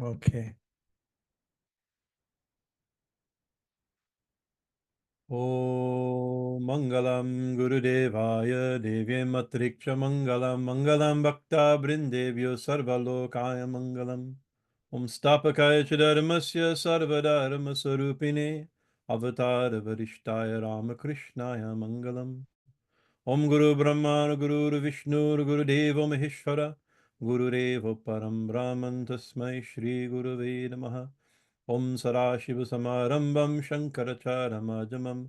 Okay. Om Mangalam Gurudevaya Devyam Matriksha Mangalam Mangalam Bhakta Brindevyo Sarvalokaya Mangalam Om Stapakaya Chidharmasya Sarvadharma Sarupine Avatar Varishtaya Ramakrishnaya Mangalam Om Guru Brahma Guru Vishnu Guru Deva Maheshwara Guru Deva Param Brahman Tasmai Shri Guru Namaha Om Sarashivasamarambam Shankaracharamajdamam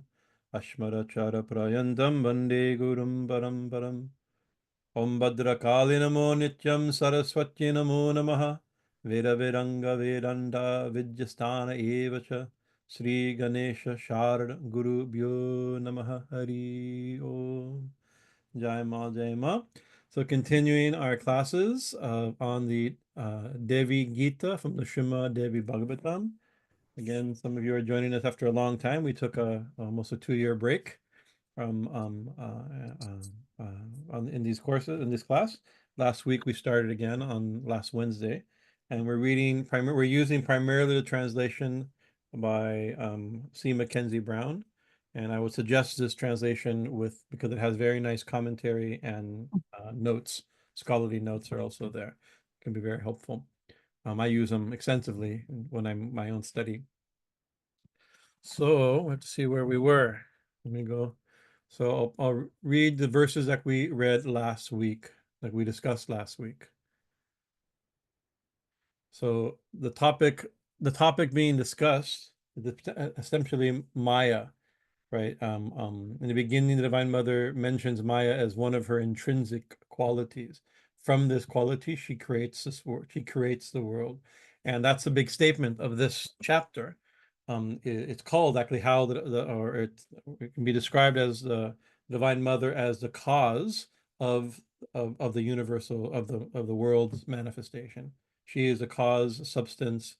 Ashmarachaраprayantam Vande Gurum Paramparam Om Bhadrakali Namo Nityam Saraswati Namo Namaha Veda Vedanga Vedanta Vidyasthana Evacha Sri Ganesha Sharad Guru Bhyo Namaha Hari Om Jai Ma Jai Ma. So continuing our classes on the Devi Gita from the Srimad Devi Bhagavatam. Again, some of you are joining us after a long time. We took almost a 2-year break from in these courses in this class. Last week we started again on last Wednesday, and we're using primarily the translation by C. Mackenzie Brown, and I would suggest this translation because it has very nice commentary and notes. Scholarly notes are also there. It can be very helpful. I use them extensively when I'm my own study. So let's see where we were. Let me go. So I'll read the verses that we read last week, that we discussed last week. So the topic being discussed is essentially Maya, right? In the beginning, the Divine Mother mentions Maya as one of her intrinsic qualities. From this quality, she creates this world. She creates the world, and that's a big statement of this chapter. It's called actually how it can be described as the Divine Mother as the cause of the universal of the world's manifestation. She is the cause, substance,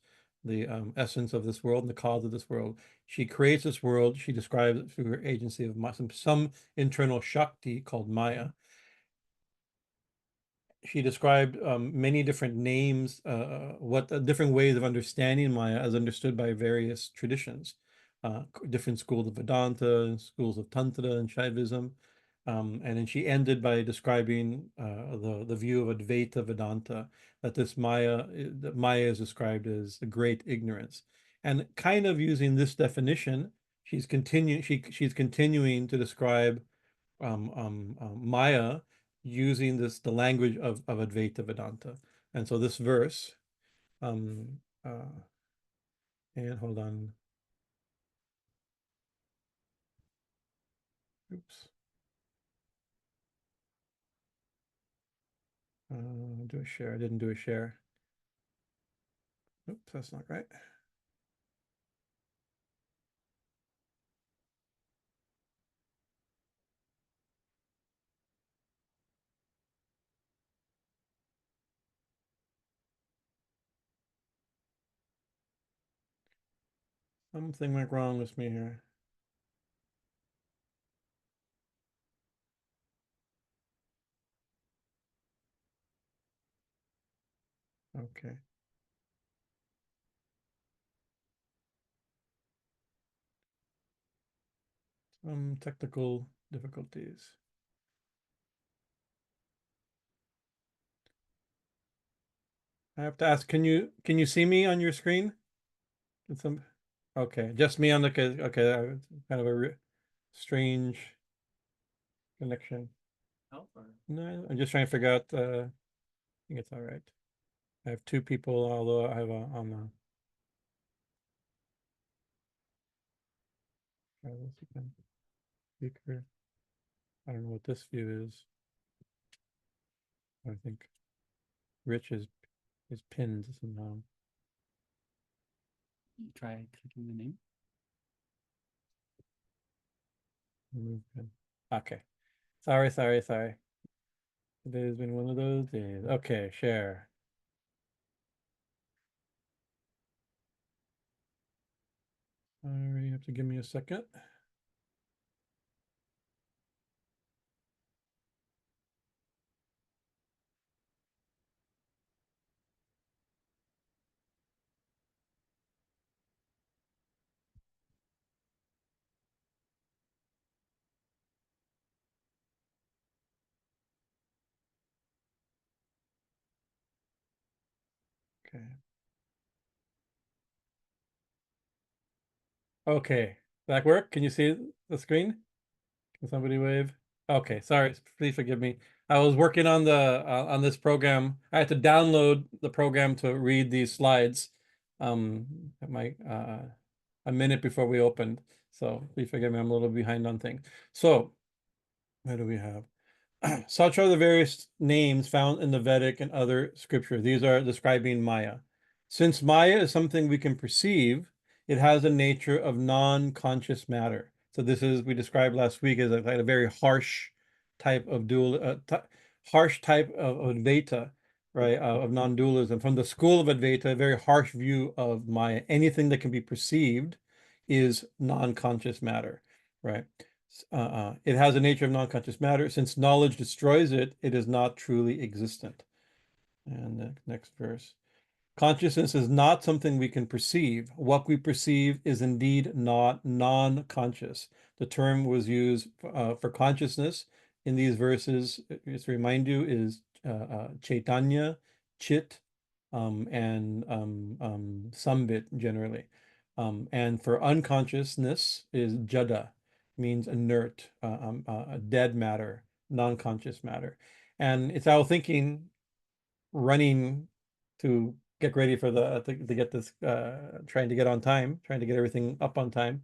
the essence of this world, and the cause of this world. She creates this world. She describes it through her agency of some internal Shakti called Maya. She described many different names, different ways of understanding Maya as understood by various traditions, different schools of Vedanta, schools of Tantra and Shaivism. And then she ended by describing the view of Advaita Vedanta, that that Maya is described as the great ignorance. And kind of using this definition, she's continuing to describe Maya using the language of Advaita Vedanta. And so this verse, um, uh, and hold on, oops, do a share. I didn't do a share. Oops, that's not right. Something went wrong with me here. Okay. Some technical difficulties. I have to ask, can you see me on your screen? Okay, just me on the, okay, kind of a strange connection. No, I'm just trying to figure out, I think it's all right. I have two people, although I have on the speaker. I don't know what this view is. I think Rich is pinned somehow. Try clicking the name. Okay. Sorry. Today's been one of those days. Okay, share. Sorry, you have to give me a second. Okay. Okay. That work? Can you see the screen? Can somebody wave? Okay, sorry. Please forgive me. I was working on the on this program. I had to download the program to read these slides. At my a minute before we opened. So please forgive me. I'm a little behind on things. So what do we have? Such are the various names found in the Vedic and other scriptures. These are describing Maya. Since Maya is something we can perceive, it has a nature of non-conscious matter. So this is, we described last week, as a very harsh type of harsh type of Advaita, right, of non-dualism. From the school of Advaita, a very harsh view of Maya. Anything that can be perceived is non-conscious matter, right? It has a nature of non-conscious matter. Since knowledge destroys it, it is not truly existent. And the next verse. Consciousness is not something we can perceive. What we perceive is indeed not non-conscious. The term was used for consciousness in these verses, just to remind you, is Chaitanya, Chit, and Saṃvid generally. And for unconsciousness is Jada, means inert, dead matter, non-conscious matter. And it's our thinking running to get ready for to get this, trying to get on time, trying to get everything up on time.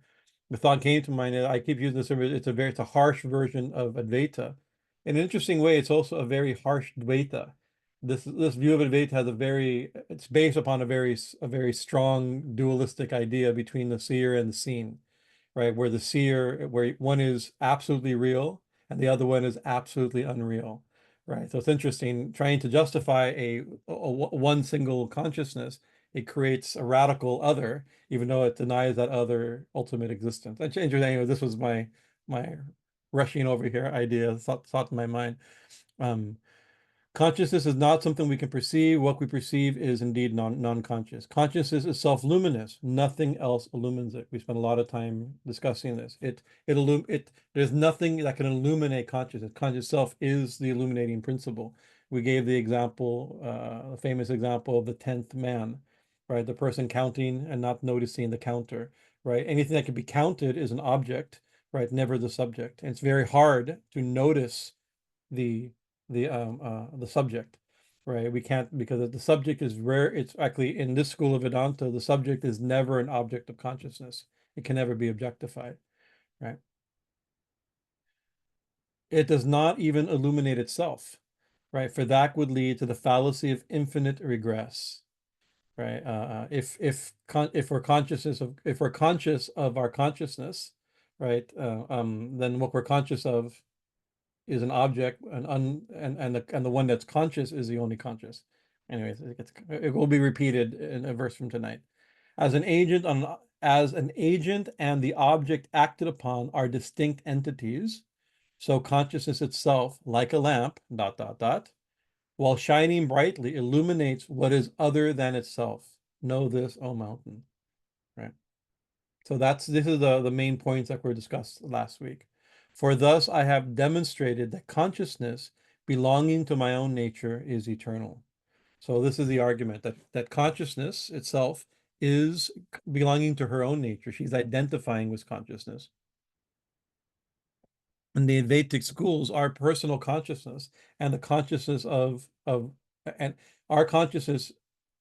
The thought came to mind, I keep using this, it's a harsh version of Advaita. In an interesting way, it's also a very harsh Dvaita. This view of Advaita has it's based upon a very strong dualistic idea between the seer and the seen, right? Where the seer, where one is absolutely real and the other one is absolutely unreal. Right. So it's interesting trying to justify a one single consciousness. It creates a radical other, even though it denies that other ultimate existence. Anyway, this was my rushing over here idea, thought in my mind. Consciousness is not something we can perceive. What we perceive is indeed non-conscious. Consciousness is self-luminous. Nothing else illumines it. We spent a lot of time discussing this. There's nothing that can illuminate consciousness. Conscious self is the illuminating principle. We gave the example, a famous example of the 10th man, right? The person counting and not noticing the counter, right? Anything that can be counted is an object, right? Never the subject. And it's very hard to notice the subject, right? We can't, because the subject is rare. It's actually, in this school of Vedanta, the subject is never an object of consciousness. It can never be objectified, right? It does not even illuminate itself, right? For that would lead to the fallacy of infinite regress, right? If we're conscious of our consciousnness, right? Then what we're conscious of is an object, and the one that's conscious is the only conscious. Anyways, it will be repeated in a verse from tonight. As an agent and the object acted upon are distinct entities, so consciousness itself, like a lamp, while shining brightly, illuminates what is other than itself. Know this, O mountain. Right. So this is the main points that were discussed last week. For thus I have demonstrated that consciousness belonging to my own nature is eternal. So this is the argument that consciousness itself is belonging to her own nature. She's identifying with consciousness. And the Vedic schools are personal consciousness and the consciousness and our consciousness,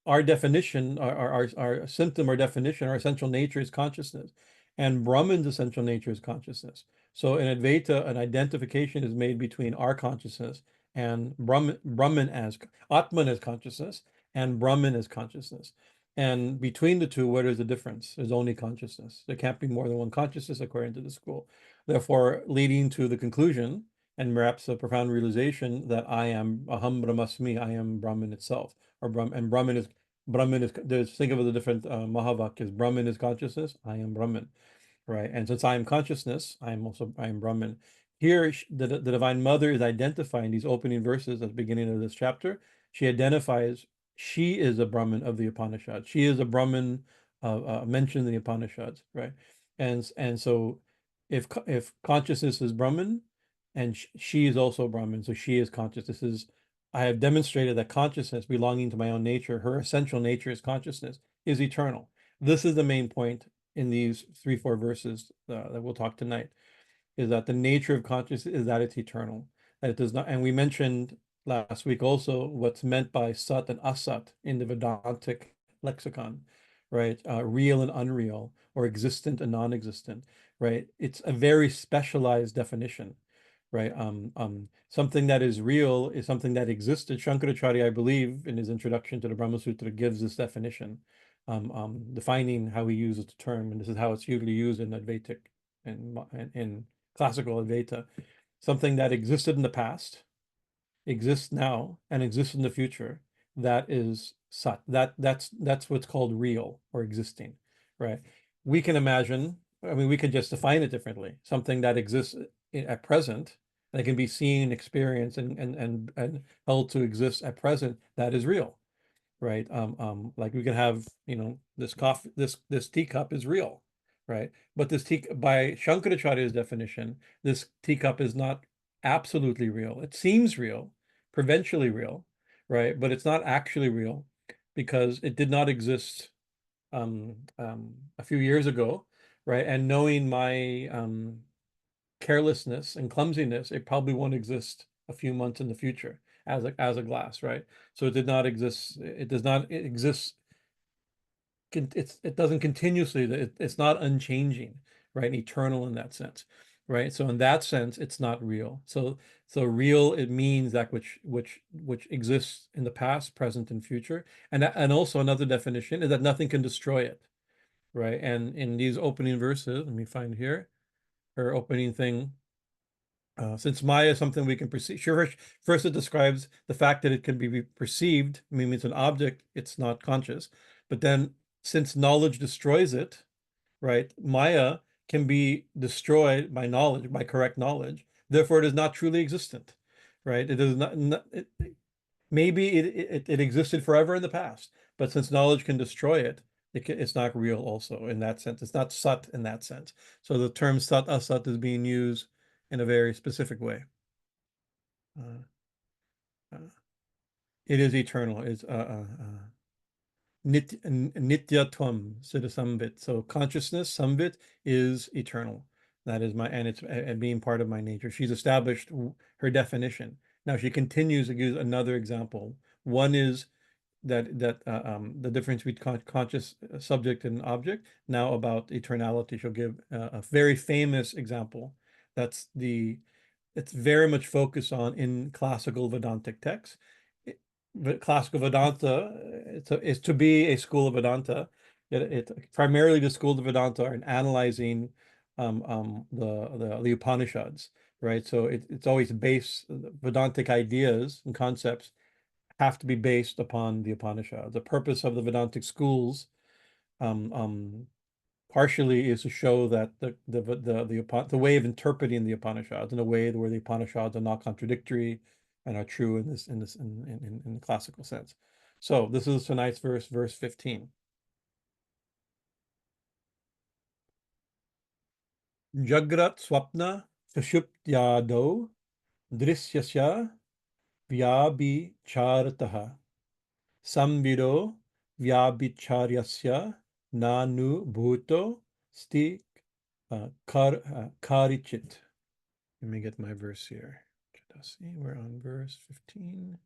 our definition, our symptom or definition, our essential nature is consciousness. And Brahman's essential nature is consciousness. So in Advaita, an identification is made between our consciousness and Brahman as Atman as consciousness and Brahman as consciousness. And between the two, what is the difference? There's only consciousness. There can't be more than one consciousness according to the school. Therefore, leading to the conclusion and perhaps a profound realization that I am Aham Brahmasmi, I am Brahman itself, or Brahman is think of the different Mahavakyas. Brahman is consciousness, I am Brahman, right? And since I am consciousness, I am Brahman. Here, the Divine Mother is identifying these opening verses at the beginning of this chapter. She identifies she is a Brahman of the Upanishads. She is a Brahman mentioned in the Upanishads, right? And so if consciousness is Brahman, and she is also Brahman, so she is conscious. This is I have demonstrated that consciousness belonging to my own nature, her essential nature is consciousness, is eternal. This is the main point in these 3-4 verses that we'll talk tonight, is that the nature of consciousness is that it's eternal, that it does not, and we mentioned last week also what's meant by sat and asat in the Vedantic lexicon, right? Real and unreal, or existent and non-existent, right? It's a very specialized definition, right? Something that is real is something that existed. Shankaracharya, I believe, in his introduction to the Brahma Sutra, gives this definition, defining how he uses the term, and this is how it's usually used in Advaitic and in classical Advaita. Something that existed in the past, exists now, and exists in the future. That is sat. That's what's called real or existing, right? We can imagine. I mean, we could just define it differently. Something that exists at present, that can be seen, experienced, and held to exist at present. That is real, right? Like we can have, this coffee, this teacup is real, right? But this tea, by Shankaracharya's definition, this teacup is not absolutely real. It seems real, provincially real, right? But it's not actually real because it did not exist a few years ago, right? And knowing my carelessness and clumsiness, it probably won't exist a few months in the future as a glass, right? So it did not exist. It does not exist. It doesn't continuously. It's not unchanging, right? Eternal in that sense, right? So in that sense, it's not real. So real, it means that which exists in the past, present, and future. And also another definition is that nothing can destroy it, right? And in these opening verses, let me find here her opening thing. Since Maya is something we can perceive, sure, first it describes the fact that it can be perceived, I mean, it's an object, it's not conscious. But then, since knowledge destroys it, right, Maya can be destroyed by knowledge, by correct knowledge. Therefore, it is not truly existent, right? It is maybe it existed forever in the past, but since knowledge can destroy it, it's not real also in that sense. It's not sat in that sense. So the term sat asat is being used in a very specific way. It is eternal. It's nityatvam siddha samvit. So consciousness, samvit, is eternal. That is and it's being part of my nature. She's established her definition. Now she continues to use another example. One is that the difference between conscious subject and object. Now about eternality, she'll give a very famous example. It's very much focused on in classical Vedantic texts. Classical Vedanta is to be a school of Vedanta. Primarily the school of Vedanta are in analyzing the Upanishads, right? So it's always based, Vedantic ideas and concepts have to be based upon the Upanishads. The purpose of the Vedantic schools partially is to show that the way of interpreting the Upanishads in a way where the Upanishads are not contradictory and are true in the classical sense. So this is tonight's verse 15. Jāgrat-svapna-suṣuptyādau dṛśyasya vyabhicārataḥ saṃvido vyabhicārasya nā'nubhūto'sti karhichit. Let me get my verse here. We're on verse 15.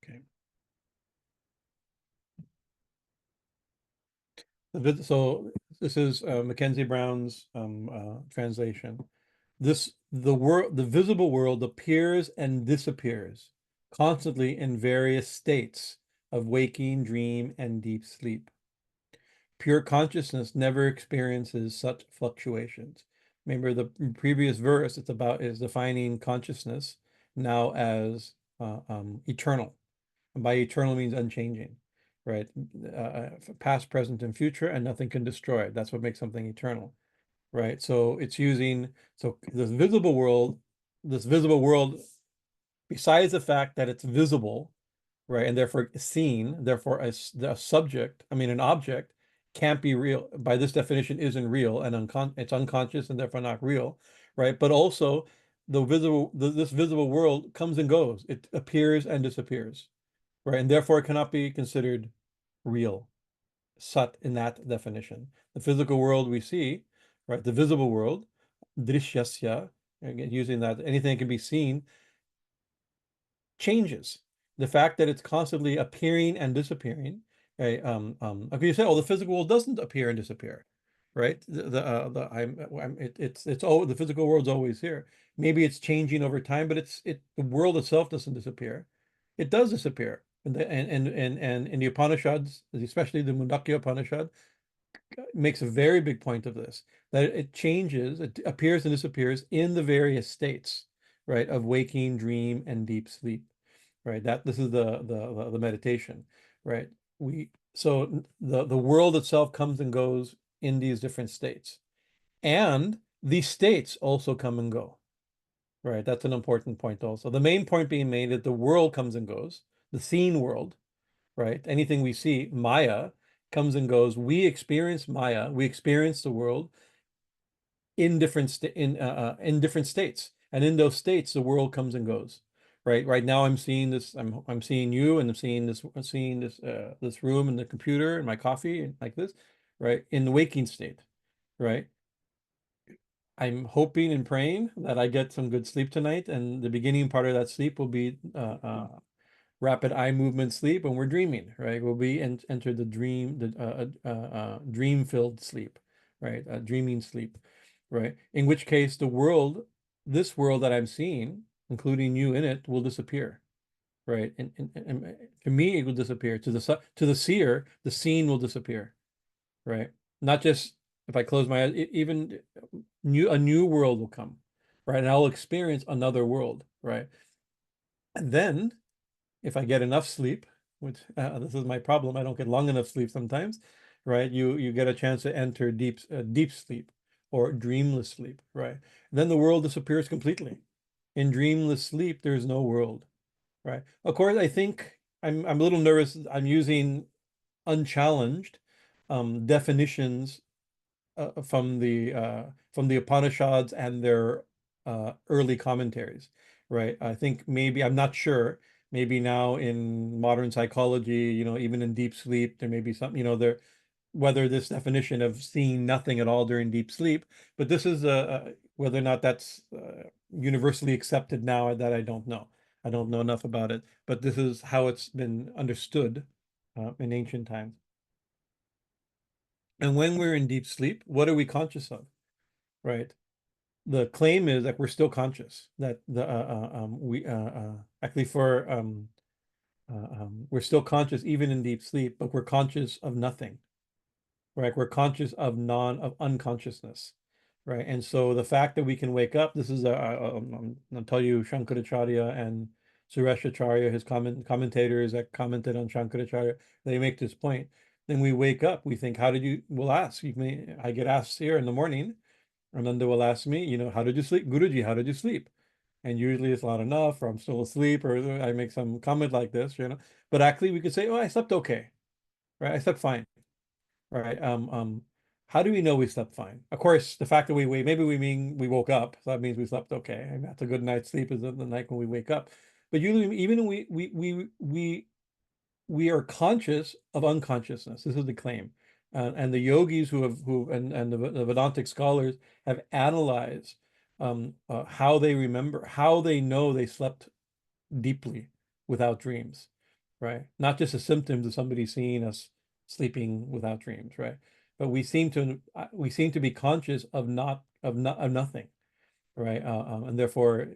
Okay. So this is Mackenzie Brown's translation. The visible world appears and disappears constantly in various states of waking, dream, and deep sleep. Pure consciousness never experiences such fluctuations. Remember the previous verse, is defining consciousness now as eternal. And by eternal means unchanging, right? Past, present, and future, and nothing can destroy it. That's what makes something eternal, right? So it's using, this visible world, besides the fact that it's visible, right? And therefore seen, therefore a subject, I mean an object can't be real by this definition, isn't real, and it's unconscious and therefore not real, right? But also this visible world comes and goes. It appears and disappears, right? And therefore it cannot be considered real, sat in that definition. The physical world we see, right? The visible world, dṛśyasya, again, using that, anything can be seen, changes. The fact that it's constantly appearing and disappearing. Okay, okay, you say, oh, the physical world doesn't appear and disappear, right? The physical world's always here. Maybe it's changing over time, but the world itself doesn't disappear. It does disappear. And in the Upanishads, especially the Mundakya Upanishad, makes a very big point of this, that it changes, it appears and disappears in the various states, right, of waking, dream, and deep sleep, right? That this is the meditation, right? The world itself comes and goes in these different states, and these states also come and go, right? That's an important point also. The main point being made that the world comes and goes, the seen world, right? Anything we see, Maya, comes and goes. We experience Maya, we experience the world in different states, and in those states, the world comes and goes. Right now, I'm seeing this. I'm seeing you, and I'm seeing this room and the computer and my coffee and like this, right? In the waking state, right? I'm hoping and praying that I get some good sleep tonight, and the beginning part of that sleep will be rapid eye movement sleep when we're dreaming, right? We'll be enter the dream-filled sleep, right? Dreaming sleep, right? In which case this world that I'm seeing, including you in it, will disappear, right? And to me, it will disappear. To the seer, the scene will disappear, right? Not just if I close my eyes, even a new world will come, right? And I'll experience another world, right? And then if I get enough sleep, which this is my problem, I don't get long enough sleep sometimes, right? You get a chance to enter deep sleep or dreamless sleep, right? Then the world disappears completely. In dreamless sleep, there's no world, right? Of course, I think I'm a little nervous. I'm using unchallenged definitions from the Upanishads and their early commentaries, right? I think maybe I'm not sure. Maybe now in modern psychology, even in deep sleep, there may be some, there whether this definition of seeing nothing at all during deep sleep, but this is whether or not that's universally accepted now, that I don't know. I don't know enough about it, but this is how it's been understood in ancient times. And when we're in deep sleep, what are we conscious of, right? The claim is that we're still conscious, that we actually we're still conscious even in deep sleep, but we're conscious of nothing, right? We're conscious of unconsciousness, right? And so the fact that we can wake up, this is I'll tell you, Shankaracharya and Sureshacharya, his commentators that commented on Shankaracharya, they make this point. Then we wake up, we think, we'll ask, I get asked here in the morning, Ananda will ask me, how did you sleep? Guruji, how did you sleep? And usually it's not enough, or I'm still asleep, or I make some comment like this, But actually we could say, oh, I slept okay, right? I slept fine, right? How do we know we slept fine? Of course, the fact that maybe we mean we woke up, so that means we slept okay. And that's a good night's sleep is the night when we wake up. But usually, even we are conscious of unconsciousness. This is the claim. And the yogis and the Vedantic scholars have analyzed how they remember, how they know they slept deeply without dreams, right? Not just a symptom of somebody seeing us sleeping without dreams, right? But we seem to be conscious of nothing, right? And therefore,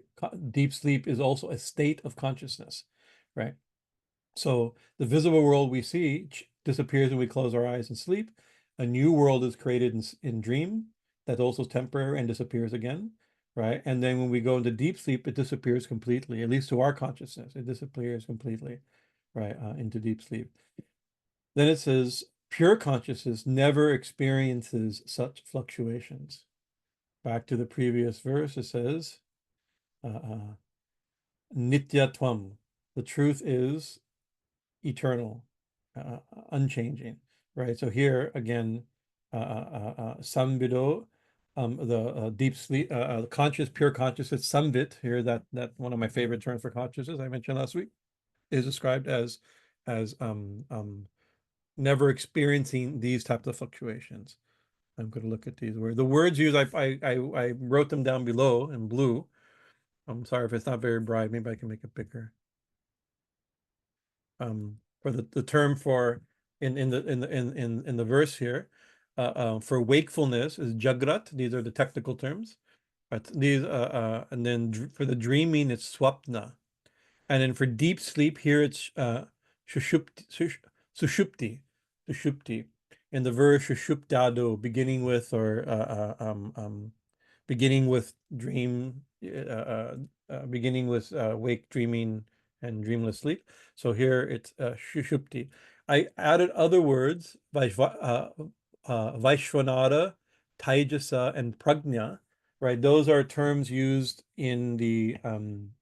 deep sleep is also a state of consciousness, right? So the visible world we see disappears when we close our eyes and sleep. A new world is created in dream that also is temporary and disappears again, right? And then when we go into deep sleep, it disappears completely, at least to our consciousness. It disappears completely, right, into deep sleep. Then it says, pure consciousness never experiences such fluctuations. Back to the previous verse, it says, nityatvam. The truth is eternal, unchanging, right? So here again, saṃvido, the deep sleep, conscious, pure consciousness, saṃvit here, that one of my favorite terms for consciousness I mentioned last week, is described as never experiencing these types of fluctuations. I'm going to look at these words. The words used, I wrote them down below in blue. I'm sorry if it's not very bright. Maybe I can make it bigger. For the term for in the verse here, for wakefulness is jāgrat. These are the technical terms. But these and then for the dreaming it's swapna, and then for deep sleep here it's suṣupti, suṣupti. In the verse śiṣṭaḥ, beginning with dream, beginning with wake, dreaming, and dreamless sleep. So here it's suṣupti. I added other words, Vaishvanara, Taijasa, and Prajna, right? Those are terms used in the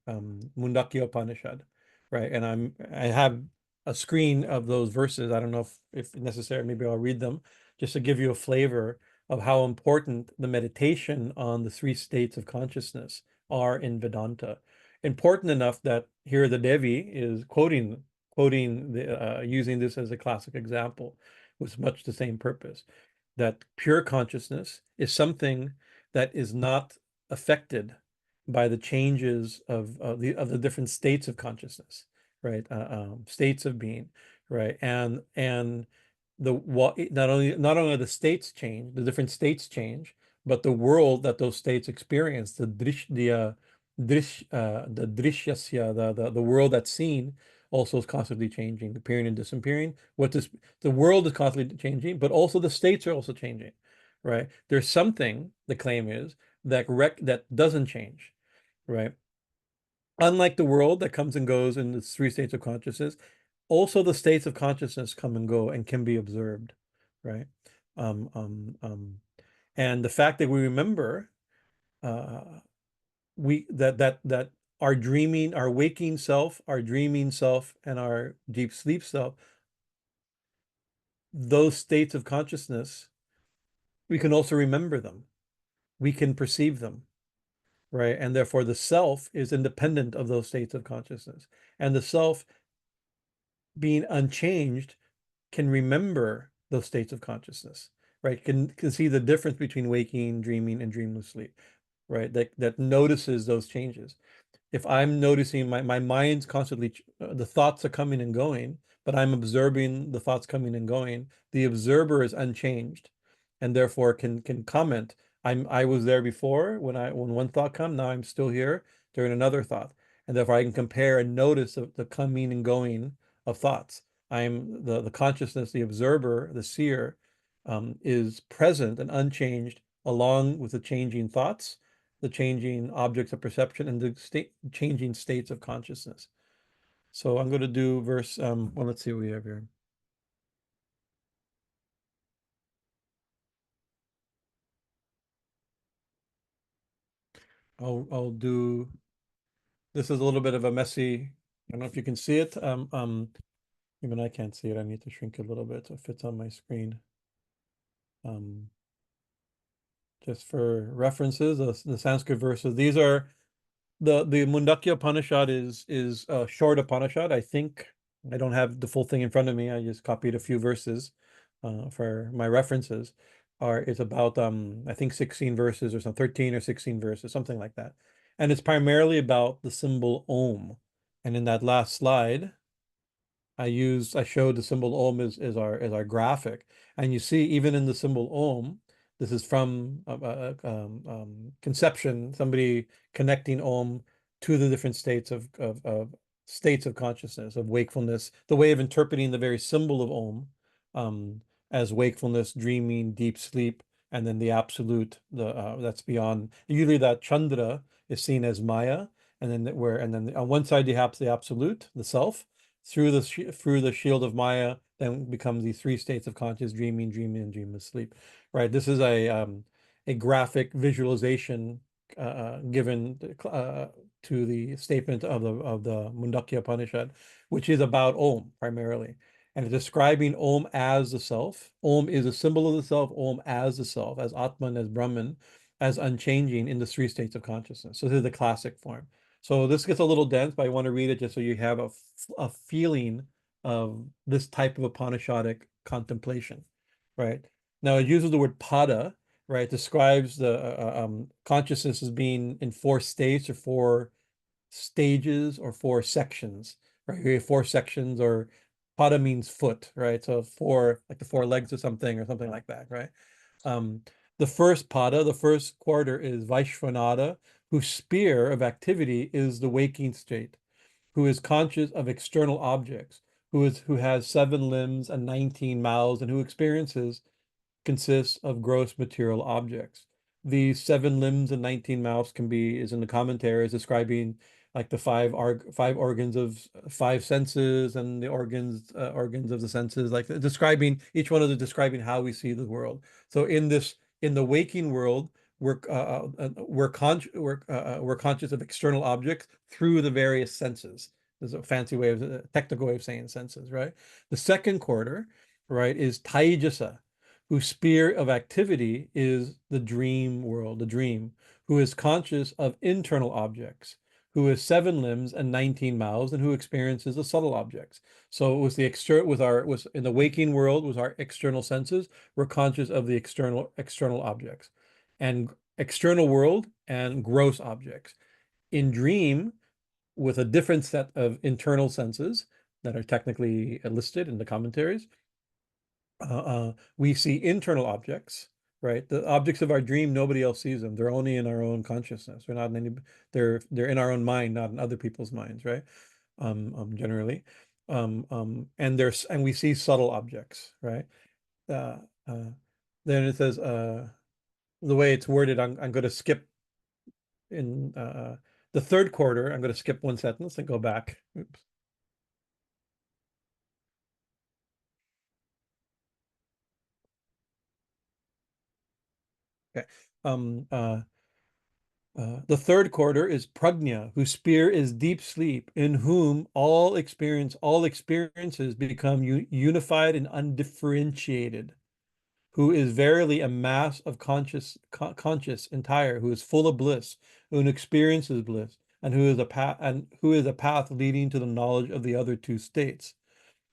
Mundakya Upanishad, right? And I have a screen of those verses. I don't know if necessary, maybe I'll read them just to give you a flavor of how important the meditation on the three states of consciousness are in Vedanta. Important enough that here the Devi is quoting using this as a classic example with much the same purpose, that pure consciousness is something that is not affected by the changes of the different states of consciousness, right? States of being, right? And not only the states change, the different states change, but the world that those states experience, the dṛśyasya, the world that's seen, also is constantly changing, appearing and disappearing. The world is constantly changing, but also the states are also changing, right? There's something, the claim is, that doesn't change, right? Unlike the world that comes and goes in the three states of consciousness, also the states of consciousness come and go and can be observed, right? And the fact that we remember that our dreaming, our waking self, our dreaming self, and our deep sleep self, those states of consciousness, we can also remember them. We can perceive them, right? And therefore the self is independent of those states of consciousness. And the self, being unchanged, can remember those states of consciousness, right? Can see the difference between waking, dreaming, and dreamless sleep, right? That notices those changes. If I'm noticing my mind's constantly, the thoughts are coming and going, but I'm observing the thoughts coming and going, the observer is unchanged, and therefore can comment. I was there before when one thought come, now I'm still here during another thought, and therefore I can compare and notice the coming and going of thoughts. I'm the consciousness, the observer, the seer, is present and unchanged along with the changing thoughts, the changing objects of perception, and the changing states of consciousness. So I'm going to do verse, well, let's see what we have here. I'll do, this is a little bit of a messy, I don't know if you can see it. Even I can't see it. I need to shrink it a little bit so it fits on my screen. Just for references, the Sanskrit verses, these are the Mundakya Upanishad is a short Upanishad. I think I don't have the full thing in front of me. I just copied a few verses for my references. It's about I think 16 verses or something, 13 or 16 verses, something like that. And it's primarily about the symbol Om. And in that last slide, I showed the symbol Om as our graphic. And you see, even in the symbol Om, this is from conception, somebody connecting Om to the different states of states of consciousness, of wakefulness, the way of interpreting the very symbol of Om as wakefulness, dreaming, deep sleep, and then the absolute, that's beyond. Usually that Chandra is seen as Maya, and then on one side you have the absolute, the self, through the shield of Maya, then becomes the three states of conscious: dreaming, and dreamless sleep. Right. This is a graphic visualization given to the statement of the Mundakya Upanishad, which is about Om primarily, and it's describing Om as the self. Om is a symbol of the self. Om as the self, as Atman, as Brahman, as unchanging in the three states of consciousness. So this is the classic form. So this gets a little dense, but I want to read it just so you have a feeling of this type of Upanishadic contemplation, right? Now it uses the word pada, right? Describes the consciousness as being in four states or four stages or four sections, right? We have four sections, or pada means foot, right? So four, like the four legs of something or something like that, right? The first pada, the first quarter, is Vaishvanada, whose sphere of activity is the waking state, who is conscious of external objects, who has 7 limbs and 19 mouths, and who experiences consists of gross material objects. These 7 limbs and 19 mouths is in the commentaries describing like the five organs of 5 senses, and the organs of the senses, like describing each one of them, describing how we see the world. So in the waking world, we're conscious of external objects through the various senses. There's a fancy way of technical way of saying senses, right? The second quarter, right, is Taijasa, whose sphere of activity is the dream world, the dream, who is conscious of internal objects, who has 7 limbs and 19 mouths, and who experiences the subtle objects. So it was in the waking world, was our external senses. We're conscious of the external objects, and external world and gross objects. In dream, with a different set of internal senses that are technically listed in the commentaries, we see internal objects, right? The objects of our dream, nobody else sees them. They're only in our own consciousness. They're in our own mind, not in other people's minds, right? Generally. And we see subtle objects, right? Uh, uh, then it says, the way it's worded, I'm going to skip in the third quarter. I'm going to skip one sentence and go back. Oops. Okay. The third quarter is prajna, whose sphere is deep sleep, in whom all experiences become unified and undifferentiated, who is verily a mass of conscious entire, who is full of bliss, who experiences bliss, and who is a path leading to the knowledge of the other 2 states.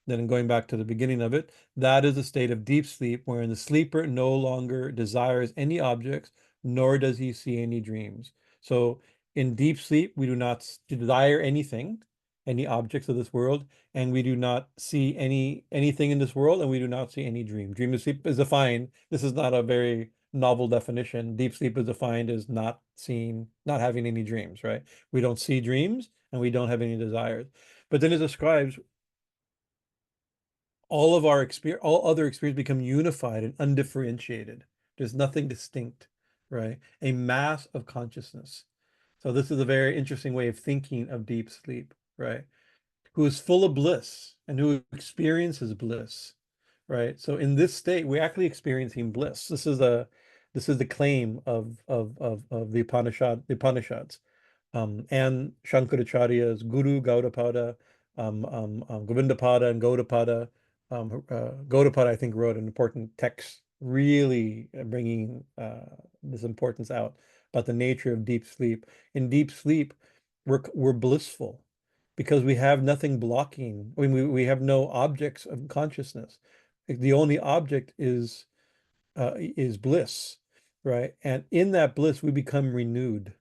Then going back to the beginning of it, that is a state of deep sleep wherein the sleeper no longer desires any objects, nor does he see any dreams. So in deep sleep, we do not desire anything, any objects of this world, and we do not see anything in this world, and we do not see any dream. Dream of sleep is defined. This is not a very novel definition. Deep sleep is defined as not having any dreams, right? We don't see dreams, and we don't have any desires. But then it describes all other experience become unified and undifferentiated. There's nothing distinct, right? A mass of consciousness. So this is a very interesting way of thinking of deep sleep, right? Who is full of bliss and who experiences bliss, right? So in this state, we're actually experiencing bliss. This is the claim of the Upanishads. And Shankaracharya's Guru Gaudapada, Govindapada, and Gaudapada. Gaudapada, I think, wrote an important text, really bringing this importance out about the nature of deep sleep. In deep sleep, we're blissful because we have nothing blocking. I mean, we have no objects of consciousness. The only object is bliss, right? And in that bliss, we become renewed.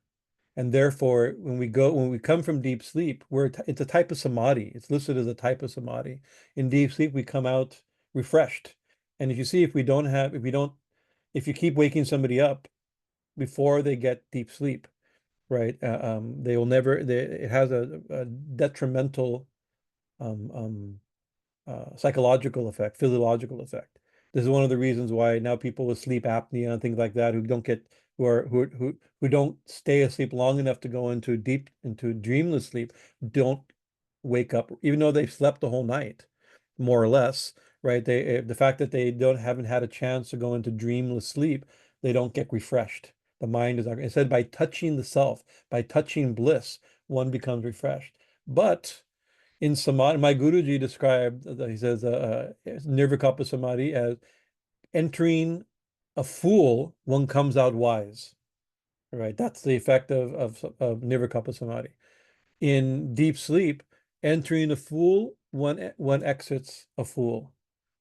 And therefore, when we come from deep sleep, it's a type of samadhi. It's listed as a type of samadhi. In deep sleep, we come out refreshed. And if you see, if you keep waking somebody up before they get deep sleep, right? They will never. It has a detrimental psychological effect, physiological effect. This is one of the reasons why now people with sleep apnea and things like that who don't stay asleep long enough to go into dreamless sleep don't wake up, even though they've slept the whole night, more or less, right? The fact that they haven't had a chance to go into dreamless sleep, they don't get refreshed. The mind is not. It said by touching the self, by touching bliss, one becomes refreshed. But in samadhi, my Guruji described, he says, nirvikalpa samadhi as entering a fool, one comes out wise, right? That's the effect of nirvikalpa samadhi. In deep sleep, entering a fool, one exits a fool,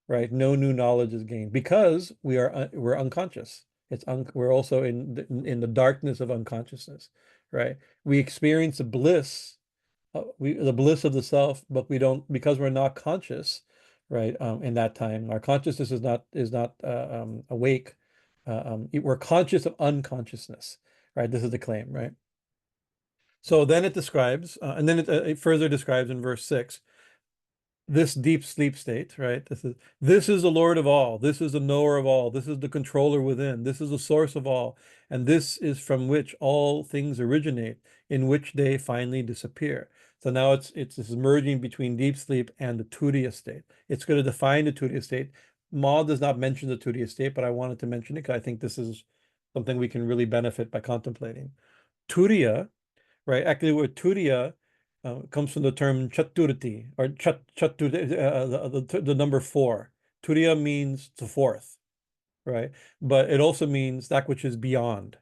right? No new knowledge is gained because we're unconscious. We're also in the darkness of unconsciousness, right? We experience the bliss of the self, but we don't, because we're not conscious, right? In that time, our consciousness is not awake. We're conscious of unconsciousness, right? This is the claim, right? So then it describes, and then it further describes in verse 6, this deep sleep state, right? This is the Lord of all. This is the knower of all. This is the controller within. This is the source of all. And this is from which all things originate, in which they finally disappear. So now it's this merging between deep sleep and the turiya state. It's going to define the turiya state. Ma does not mention the turiya state, but I wanted to mention it because I think this is something we can really benefit by contemplating. Turiya, right? Actually, the word turiya comes from the term chaturati, or the number 4. Turiya means the fourth, right? But it also means that which is beyond,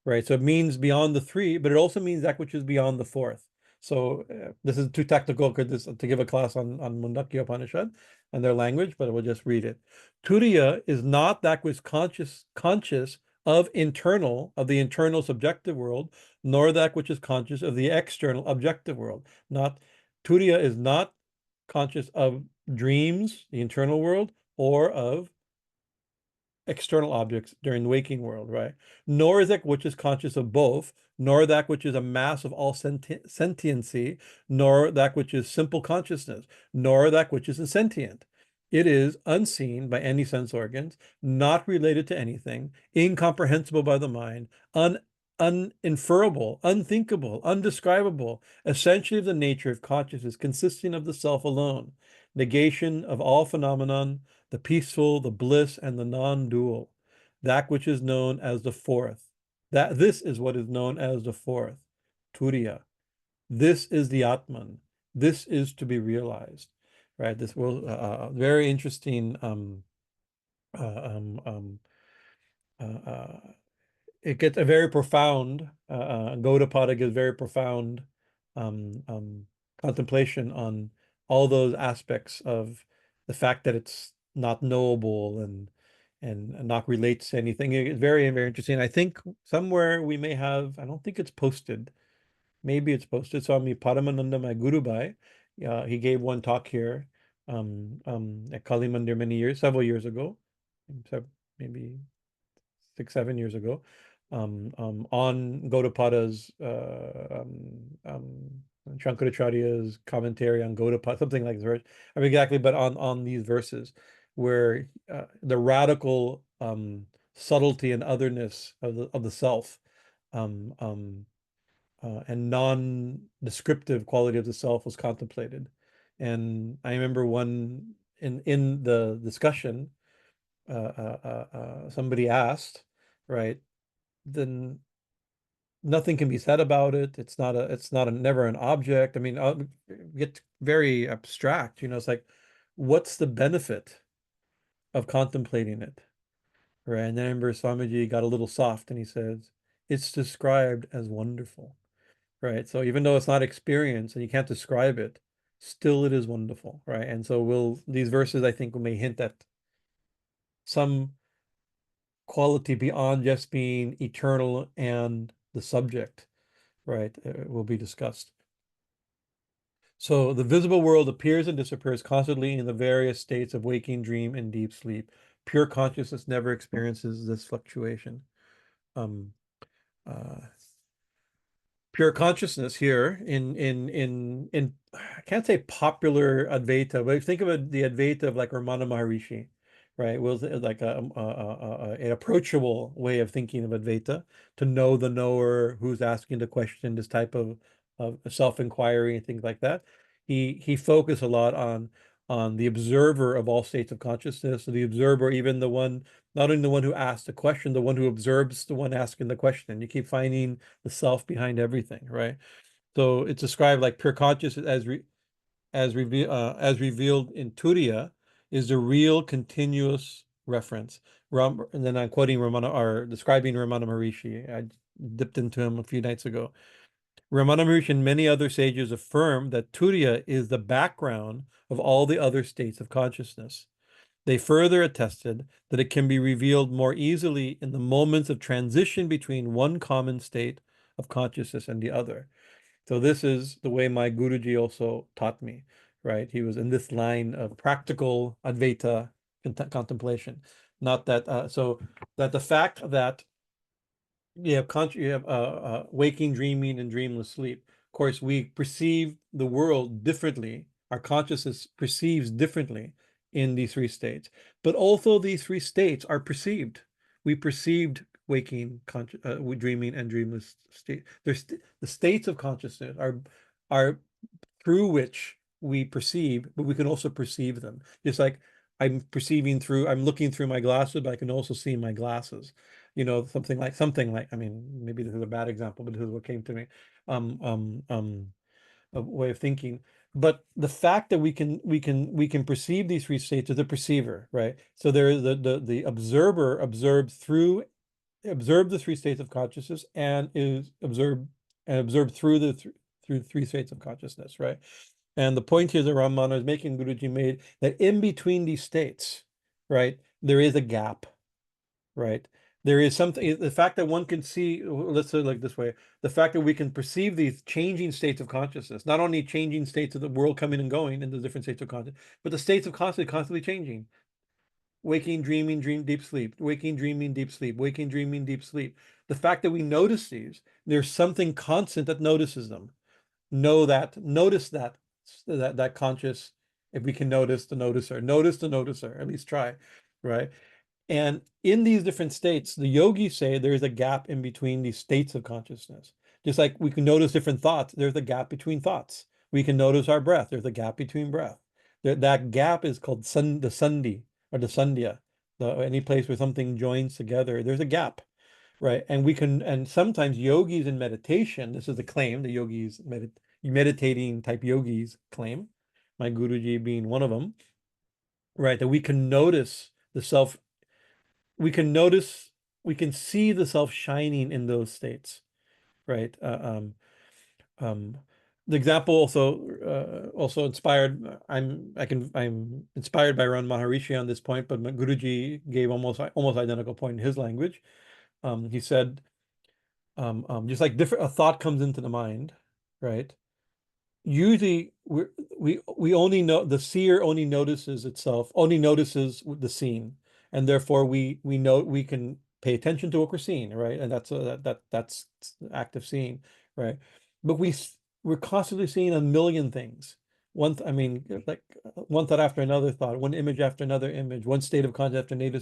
right? So it means beyond the 3, but it also means that which is beyond the fourth. So this is too technical to give a class on Mundakya Upanishad and their language, but we'll just read it. Turiya is not that which conscious of the internal subjective world, nor that which is conscious of the external objective world. Turiya is not conscious of dreams, the internal world, or of external objects during the waking world, right? Nor is that which is conscious of both, nor that which is a mass of all sentiency, nor that which is simple consciousness, nor that which is insentient. It is unseen by any sense organs, not related to anything, incomprehensible by the mind, uninferable, unthinkable, undescribable, essentially of the nature of consciousness, consisting of the self alone, negation of all phenomenon, the peaceful, the bliss, and the non-dual, that which is known as the fourth. This is what is known as the fourth, turiya. This is the Atman. This is to be realized, right? This will very interesting. It gets a very profound. Gaudapada gives very profound contemplation on all those aspects of the fact that it's not knowable and not relates to anything. It's very, very interesting. I think somewhere we may have, I don't think it's posted. Maybe it's posted. Swami Paramananda, my Guru Bhai, he gave one talk here at Kali Mandir several years ago, maybe 6, 7 years ago, on Gaudapada's Shankaracharya's commentary on Gaudapada, something like this. I mean, exactly, but on these verses where the radical subtlety and otherness of the self and non-descriptive quality of the self was contemplated. And I remember one in the discussion, somebody asked, right, then nothing can be said about it. It's never an object. I mean, it gets very abstract, it's like, what's the benefit of contemplating it? Right. And then I remember Swamiji got a little soft and he says, it's described as wonderful. Right. So even though it's not experience and you can't describe it, still it is wonderful. Right. And so these verses, I think, may hint at some quality beyond just being eternal and the subject, right, will be discussed. So the visible world appears and disappears constantly in the various states of waking, dream, and deep sleep. Pure consciousness never experiences this fluctuation. Pure consciousness here in I can't say popular Advaita, but think of the Advaita of like Ramana Maharishi, right? It was like an approachable way of thinking of Advaita, to know the knower who's asking the question, this type of self-inquiry and things like that. He focused a lot on the observer of all states of consciousness, the observer, even the one, not only the one who asks the question, the one who observes the one asking the question. You keep finding the self behind everything, right? So it's described like pure consciousness as revealed in Turiya is the real continuous reference. And then I'm quoting Ramana, or describing Ramana Maharishi. I dipped into him a few nights ago. Ramana Maharishi and many other sages affirm that Turiya is the background of all the other states of consciousness. They further attested that it can be revealed more easily in the moments of transition between one common state of consciousness and the other. So this is the way my Guruji also taught me, right? He was in this line of practical Advaita contemplation. Not that, so that the fact that you have waking, dreaming, and dreamless sleep. Of course, we perceive the world differently. Our consciousness perceives differently in these three states. But also these three states are perceived. We perceived waking, dreaming, and dreamless state. The states of consciousness are through which we perceive, but we can also perceive them. Just like I'm looking through my glasses, but I can also see my glasses. You know, something like, I mean, maybe this is a bad example, but this is what came to me. A way of thinking. But the fact that we can perceive these three states as a perceiver, right? So there is the observer observed the three states of consciousness and is observed through three states of consciousness, right? And the point here that Ramana is making, Guruji made, that in between these states, right, there is a gap, right? There is something, the fact that one can see, let's say it like this way, the fact that we can perceive these changing states of consciousness, not only changing states of the world coming and going in the different states of consciousness, but the states of constantly changing. Waking, dreaming, deep sleep, waking, dreaming, deep sleep, waking, dreaming, deep sleep. The fact that we notice these, there's something constant that notices them. Notice that conscious, if we can notice the noticer, at least try, right? And in these different states, the yogis say there's a gap in between these states of consciousness. Just like we can notice different thoughts, there's a gap between thoughts. We can notice our breath, there's a gap between breath. That gap is called the sandhi or the sandhya. Any place where something joins together, there's a gap, right? And sometimes yogis in meditation, this is the claim, the yogis, meditating type yogis claim, my Guruji being one of them, right? That we can notice the self, we can see the self shining in those states, right? The example also inspired. I'm inspired by Ram Maharishi on this point, but my Guruji gave almost identical point in his language. He said, just like a thought comes into the mind, right? Usually we only know, the seer only notices the scene, and therefore we know, we can pay attention to what we're seeing, right? And that's active seeing, right? But we're constantly seeing a million things. I mean, like one thought after another thought, one image after another image, one state of conscious after another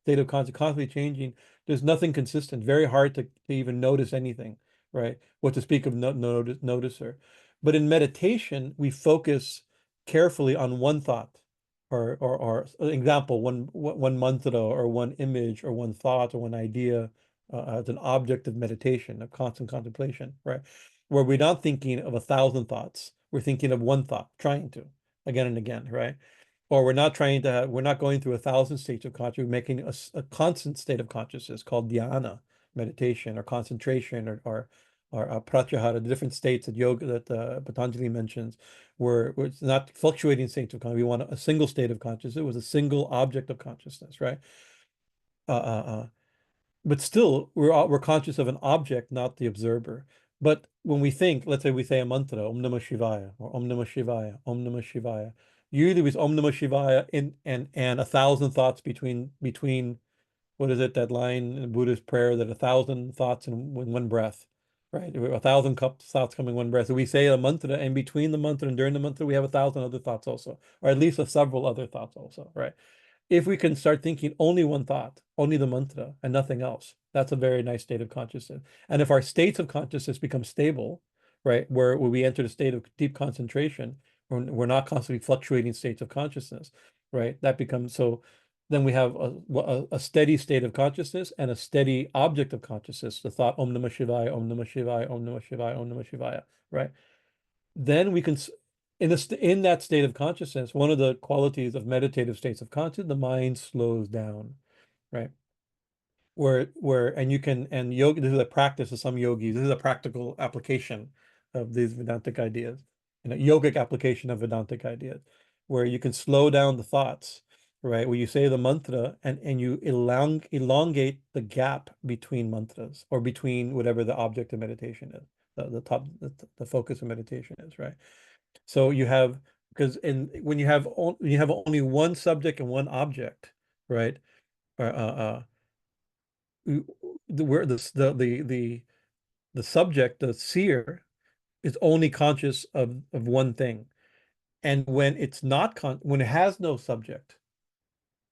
state of conscious, constantly changing. There's nothing consistent. Very hard to even notice anything, right? What to speak of noticer. But in meditation, we focus carefully on one thought, or example, one mantra, or one image, or one thought, or one idea, as an object of meditation, of constant contemplation, right? Where we're not thinking of 1,000 thoughts, we're thinking of one thought, trying to, again and again, right? Or we're not going through 1,000 states of consciousness, we're making a constant state of consciousness called dhyana, meditation, or concentration, or pratyahara, the different states that Patanjali mentions, where it's not fluctuating states of consciousness. We want a single state of consciousness. It was a single object of consciousness, right? But still, we're conscious of an object, not the observer. But when we think, let's say we say a mantra, Om Namah Shivaya, or Om Namah Shivaya, Om Namah Shivaya. Usually it's Om Namah Shivaya and 1,000 thoughts between, what is it, that line in Buddhist prayer, that 1,000 thoughts in one breath, right? 1,000 thoughts coming in one breath. So we say a mantra, and between the mantra and during the mantra, we have 1,000 other thoughts also, or at least several other thoughts also, right? If we can start thinking only one thought, only the mantra, and nothing else, that's a very nice state of consciousness. And if our states of consciousness become stable, right, where we enter the state of deep concentration, we're not constantly fluctuating states of consciousness, right? That becomes so. then we have a steady state of consciousness and a steady object of consciousness, the thought Om Namah Shivaya, Om Namah Shivaya, Om Namah Shivaya, Om Namah Shivaya, right? Then we can, in that state of consciousness, one of the qualities of meditative states of consciousness, the mind slows down, right? And you can, and yoga, this is a practice of some yogis, this is a practical application of these Vedantic ideas, yogic application of Vedantic ideas, where you can slow down the thoughts, right? Where you say the mantra and you elongate the gap between mantras or between whatever the object of meditation is, the focus of meditation is, right? So you have, because when you have only one subject and one object, right? Where the subject, the seer, is only conscious of one thing, and when it's not when it has no subject,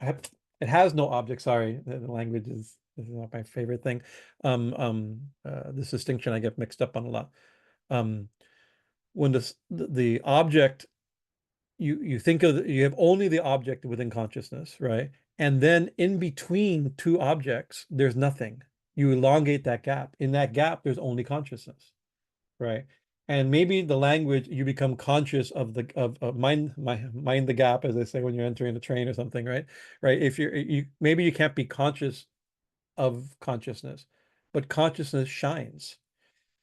it has no object. Sorry, the language is not my favorite thing. This distinction I get mixed up on a lot. When the object, you think of, you have only the object within consciousness, right? And then in between two objects, there's nothing. You elongate that gap. In that gap, there's only consciousness, right? And maybe the language, you become conscious of mind the gap, as they say when you're entering a train or something, right? Right. If maybe you can't be conscious of consciousness, but consciousness shines,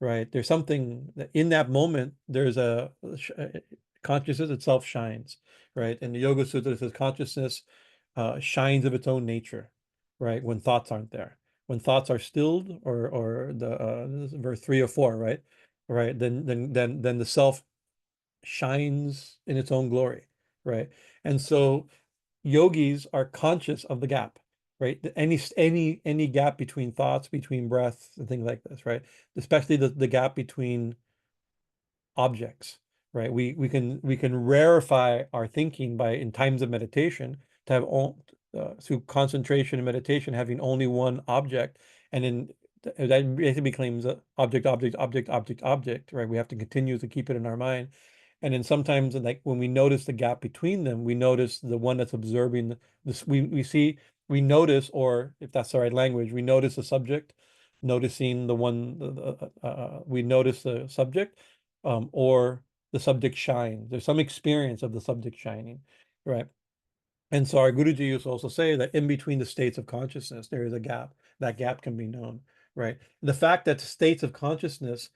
right? There's something that in that moment, there's consciousness itself shines, right? And the Yoga Sutra says consciousness shines of its own nature, right? When thoughts aren't there, when thoughts are stilled, or the verse 3 or 4, right? Right, then the self shines in its own glory, right? And so yogis are conscious of the gap, right? Any gap between thoughts, between breath, and things like this, right? Especially the gap between objects, right? We can rarefy our thinking by, in times of meditation, to have through concentration and meditation, having only one object, and in that basically claims object, right? We have to continue to keep it in our mind. And then sometimes, like when we notice the gap between them, we notice the one that's observing this. We notice, or if that's the right language, we notice the subject, noticing the one. We notice the subject, or the subject shines. There's some experience of the subject shining, right? And so our Guruji used to also say that in between the states of consciousness, there is a gap. That gap can be known, right? The fact that states of consciousness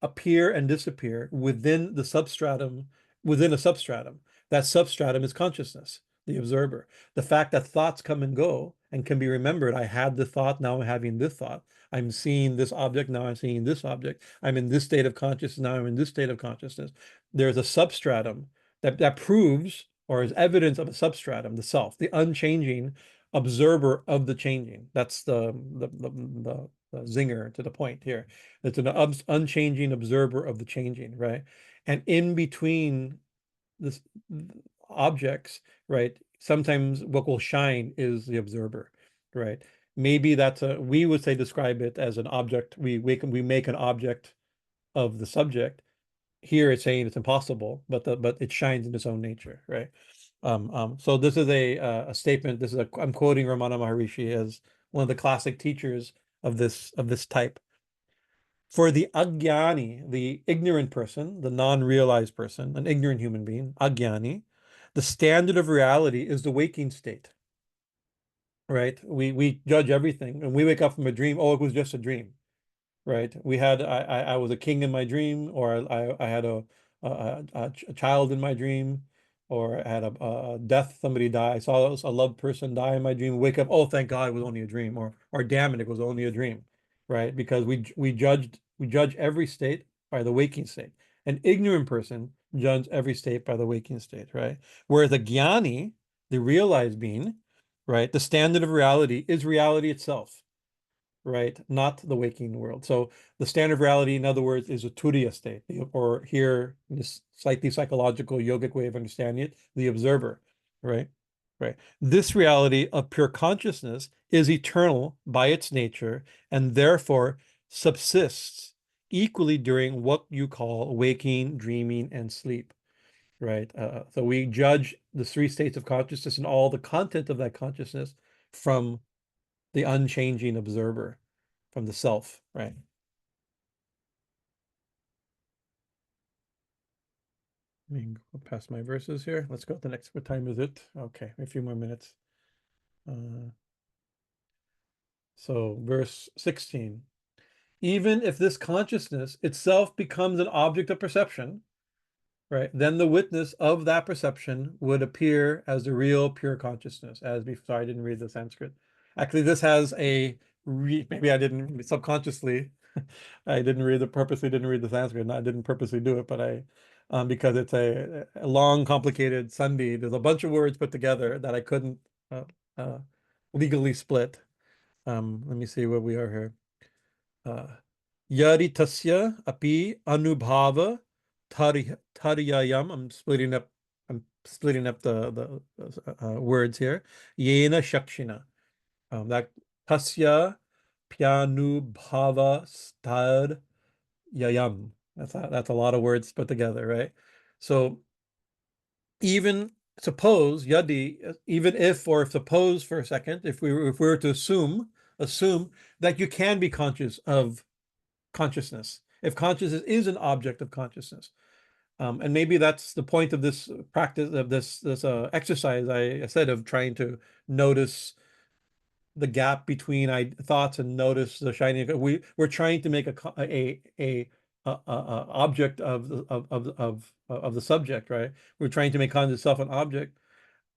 appear and disappear within the substratum, within a substratum, that substratum is consciousness, the observer. The fact that thoughts come and go and can be remembered. I had the thought, now I'm having this thought. I'm seeing this object, now I'm seeing this object. I'm in this state of consciousness, now I'm in this state of consciousness. There's a substratum that proves, or is evidence of a substratum, the self, the unchanging observer of the changing. That's the zinger to the point here. It's an unchanging observer of the changing, right? And in between this objects, right, sometimes what will shine is the observer, right? Maybe we would say, describe it as an object. We make an object of the subject. Here it's saying it's impossible, but it shines in its own nature, right? So this is a statement. I'm quoting Ramana Maharishi as one of the classic teachers of this type. For the agyani, the ignorant person, the non-realized person, an ignorant human being, agyani, the standard of reality is the waking state, right? We judge everything, and we wake up from a dream. Oh, it was just a dream, right? I was a king in my dream, or I had a child in my dream, or I had a death, somebody die. I saw a loved person die in my dream. Wake up, oh, thank God it was only a dream, or damn it, it was only a dream, right? Because we judge every state by the waking state. An ignorant person judges every state by the waking state, right? Whereas the jnani, the realized being, right, the standard of reality is reality itself, right? Not the waking world. So the standard of reality, in other words, is a turiya state, or here, in this slightly psychological yogic way of understanding it, the observer, right? Right. This reality of pure consciousness is eternal by its nature, and therefore subsists equally during what you call waking, dreaming, and sleep. right? So we judge the three states of consciousness and all the content of that consciousness from the unchanging observer, from the self, right? Let me go past my verses here. Let's go to the next. What time is it? Okay, a few more minutes. So verse 16. Even if this consciousness itself becomes an object of perception, right, then the witness of that perception would appear as the real pure consciousness. As before, sorry, I didn't read the Sanskrit. Actually, this has maybe I didn't subconsciously. I didn't read the purposely didn't read the Sanskrit. And I didn't purposely do it, but I because it's a long, complicated Sandhi. There's a bunch of words put together that I couldn't uh, uh, legally split. Let me see where we are here. Yadi tasyā'pyanubhavastarhyayaṃ. I'm splitting up the words here. Yena sākśiṇā. That tasyā'pyanubhavastarhyayaṃ. That's a lot of words put together, right? So even suppose yadi, even if, or suppose for a second, if we were to assume that you can be conscious of consciousness, if consciousness is an object of consciousness, and maybe that's the point of this practice, of this exercise I said, of trying to notice the gap between thoughts and notice the shining. We're trying to make a object of the subject, right? We're trying to make conscious self an object,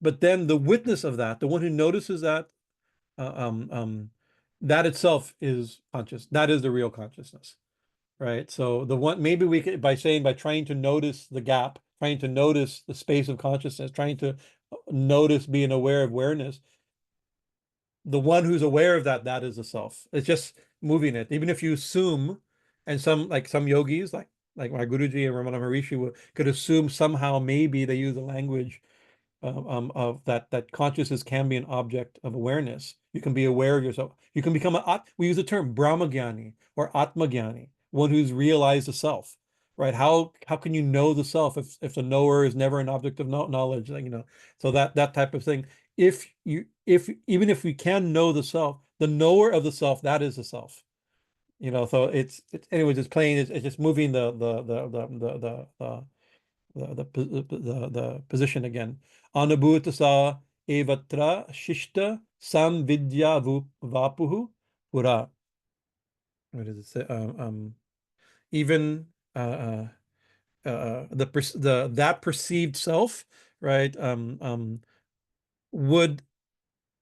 but then the witness of that, the one who notices that, that itself is conscious. That is the real consciousness, right? So the one, maybe we could, by trying to notice the gap, trying to notice the space of consciousness, trying to notice, being aware of awareness, the one who's aware of that, that is the self. It's just moving it. Even if you assume, and some yogis, like my Guruji and Ramana Maharishi could assume somehow, maybe they use the language of that consciousness can be an object of awareness. You can be aware of yourself. You can become we use the term Brahmagyani or Atmagyani, one who's realized the self, right? How can you know the self if the knower is never an object of knowledge, so that type of thing. Even if we can know the self, the knower of the self, that is the self. So it's anyways, it's playing, it's just moving the position again. Anubhūtaḥ evā'tra śiṣṭaḥ saṃvidvapuḥ purā. What does it say? Even that perceived self, right? Would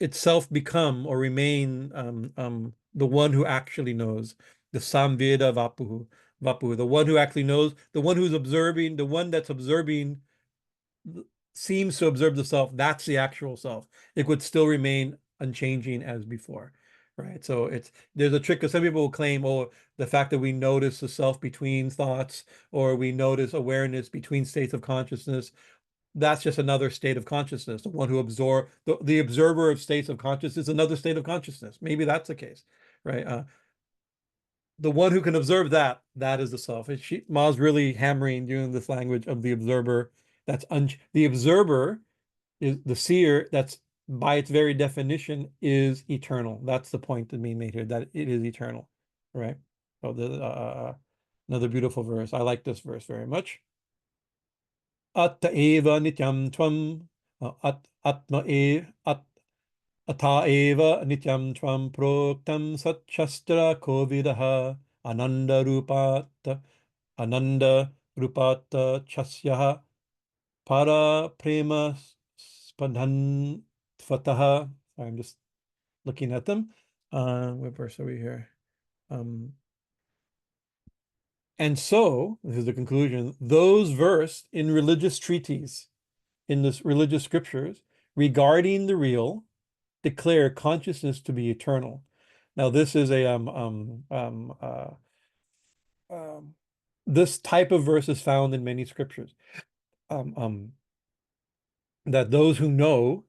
itself become or remain the one who actually knows, the saṃvidvapuḥ, the one who actually knows, the one who's observing, the one that's observing seems to observe the self. That's the actual self. It would still remain unchanging as before, right? So there's a trick, because some people will claim, oh, the fact that we notice the self between thoughts, or we notice awareness between states of consciousness, that's just another state of consciousness. The one who the observer of states of consciousness is another state of consciousness. Maybe that's the case, right? The one who can observe that is the self. Ma's really hammering using this language of the observer. The observer is the seer. That's, by its very definition, is eternal. That's the point that being made here, that it is eternal, right? So another beautiful verse. I like this verse very much. Atta eva nityam tvam atma Atha eva nityam tvam proktam satshastra kovidaha ananda rupata chasyah para prema spadhantvataha. I'm just looking at them. What verse are we here? And so, this is the conclusion, those versed in religious treatises, in this religious scriptures, regarding the real, declare consciousness to be eternal. Now, this is this type of verse is found in many scriptures. That those who know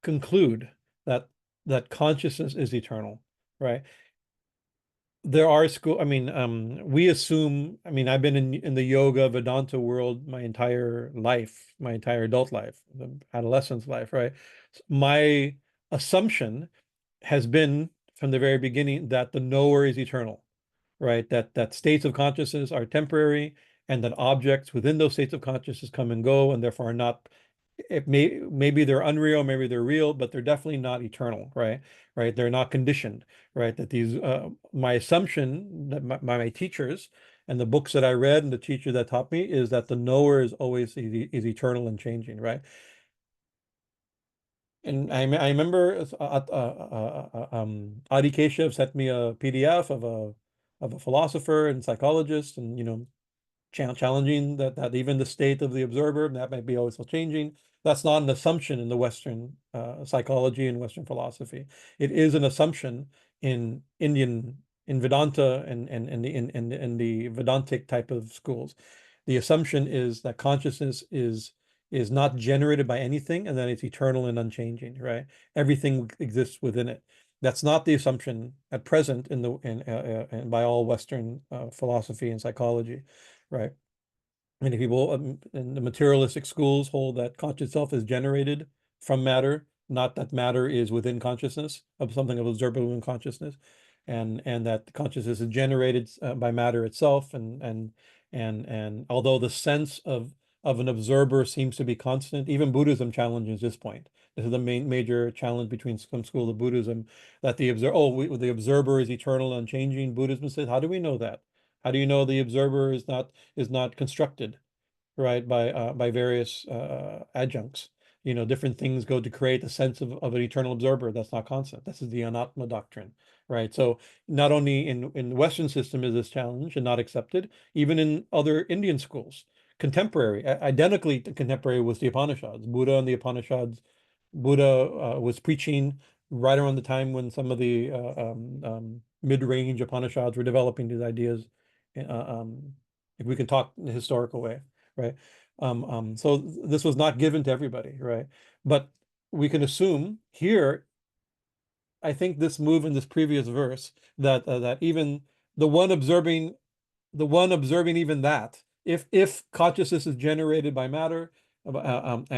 conclude that consciousness is eternal, right? there are school, I mean, we assume, I mean, I've been in the yoga Vedanta world my entire life, my entire adult life, the adolescence life, right? My assumption has been from the very beginning that the knower is eternal, right? That states of consciousness are temporary, and that objects within those states of consciousness come and go, and therefore are not, maybe they're unreal, maybe they're real, but they're definitely not eternal, right? Right? They're not conditioned, right? That these, my assumption that my teachers and the books that I read and the teacher that taught me is that the knower is always is eternal and changing, right? And I remember Adi Keshav sent me a PDF of a philosopher and psychologist, and challenging that even the state of the observer, that might be always changing. That's not an assumption in the Western psychology and Western philosophy. It is an assumption in Vedanta and the Vedantic type of schools. The assumption is that consciousness is not generated by anything, and that it's eternal and unchanging, right? Everything exists within it. That's not the assumption at present in by all Western philosophy and psychology, right? Many people in the materialistic schools hold that conscious self is generated from matter, not that matter is within consciousness, of something of observable in consciousness, and that consciousness is generated by matter itself, and although the sense of an observer seems to be constant, even Buddhism challenges this point. This is the major challenge between some schools of Buddhism, that the observer is eternal, unchanging. Buddhism says, how do we know that? How do you know the observer is not constructed, right, by various adjuncts? Different things go to create a sense of an eternal observer that's not constant. This is the anatma doctrine, right? So not only in the Western system is this challenge and not accepted, even in other Indian schools, identically contemporary with the Upanishads. Buddha was preaching right around the time when some of the mid-range Upanishads were developing these ideas. If we can talk in a historical way, right? So this was not given to everybody, right? But we can assume here, I think this move in this previous verse, that even the one observing even that, if consciousness is generated by matter, and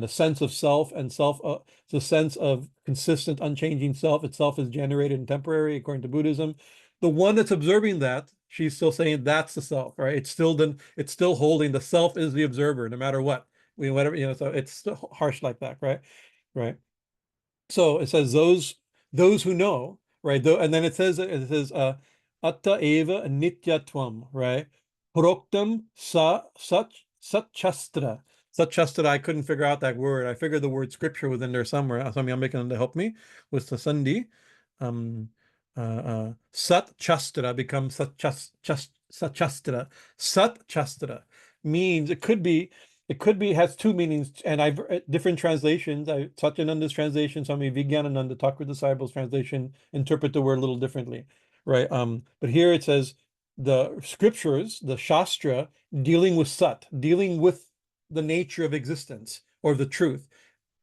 a sense of self and the sense of consistent unchanging self itself is generated and temporary according to Buddhism, the one that's observing that, she's still saying that's the self, right? It's still holding the self is the observer no matter what, whatever, so it's still harsh like that, right. So it says those who know, right? And then it says atta eva nityatvam, right? Proktam satchastra. Satchastra, I couldn't figure out that word. I figured the word scripture was in there somewhere. So I'm making them to help me with the sandhi. Satchastra becomes satchastra. Satchastra means it could be has two meanings, and I've different translations. Satyananda's translation, Swami Bhajanananda Thakur disciples translation interpret the word a little differently, right? But here it says the scriptures, the Shastra, dealing with dealing with the nature of existence or the truth,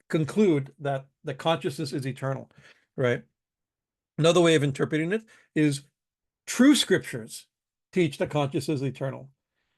conclude that the consciousness is eternal, right? Another way of interpreting it is true scriptures teach that consciousness is eternal,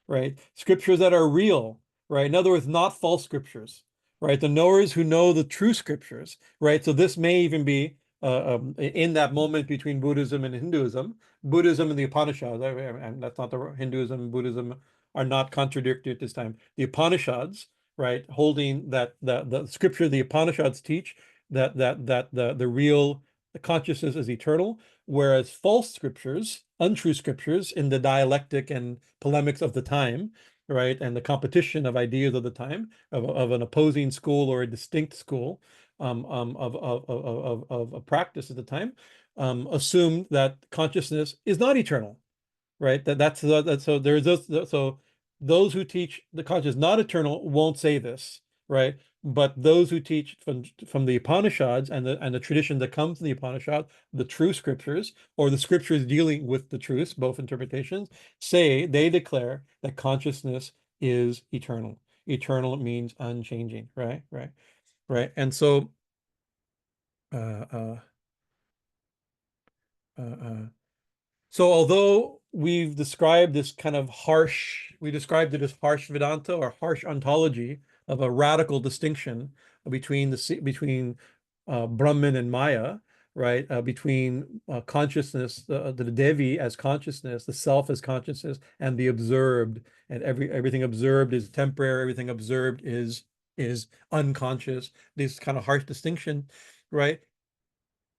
right? Scriptures that are real, right? In other words, not false scriptures, right? The knowers who know the true scriptures, right? So this may even be in that moment between Buddhism and Hinduism, Buddhism and the Upanishads, and that's not the Hinduism and Buddhism are not contradictory at this time. The Upanishads, right, holding that the scripture the Upanishads teach that the real consciousness is eternal, whereas false scriptures, untrue scriptures in the dialectic and polemics of the time, right, and the competition of ideas of the time, of an opposing school or a distinct school, of a practice at the time, assumed that consciousness is not eternal, right? So there's those who teach the conscious not eternal won't say this, right? But those who teach from the Upanishads and the tradition that comes from the Upanishad, the true scriptures or the scriptures dealing with the truths, both interpretations, they declare that consciousness is eternal. Eternal means unchanging, right. And so uh, So although we've described this kind of we described it as harsh Vedanta or harsh ontology of a radical distinction between Brahman and Maya, right? Between consciousness, the Devi as consciousness, the self as consciousness, and the observed, and everything observed is temporary, everything observed is unconscious. This kind of harsh distinction, right?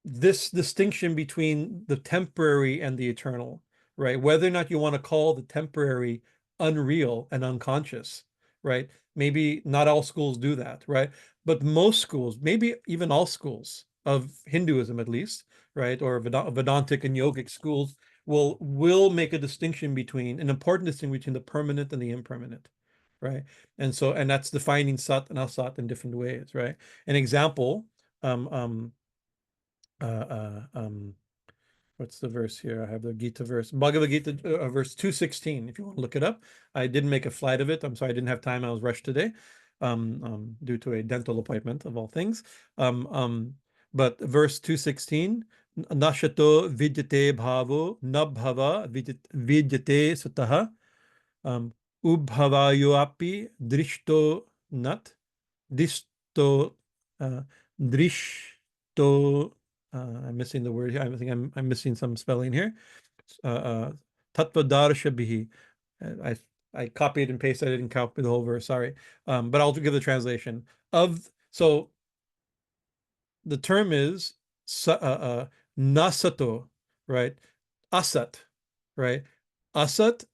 This distinction between the temporary and the eternal, right? Whether or not you want to call the temporary unreal and unconscious, right? Maybe not all schools do that, right? But most schools, maybe even all schools of Hinduism at least, right? Or Vedantic and yogic schools will make a distinction between, an important distinction between the permanent and the impermanent, right? And that's defining sat and asat in different ways, right? An example, what's the verse here? I have the Gita verse, Bhagavad Gita, verse 216. If you want to look it up, I didn't make a flight of it. I'm sorry, I didn't have time. I was rushed today, due to a dental appointment of all things. But verse 216, Nashato vidyate bhavo nabhava vidyate sutaha ubhavayoapi drishto nat disto drishto. I'm missing the word here. I think I'm missing some spelling here. Tattva darshabihi. I copied and pasted. I didn't copy the whole verse. Sorry, but I'll give the translation of. So the term is nasato, right? Asat, right? Asat.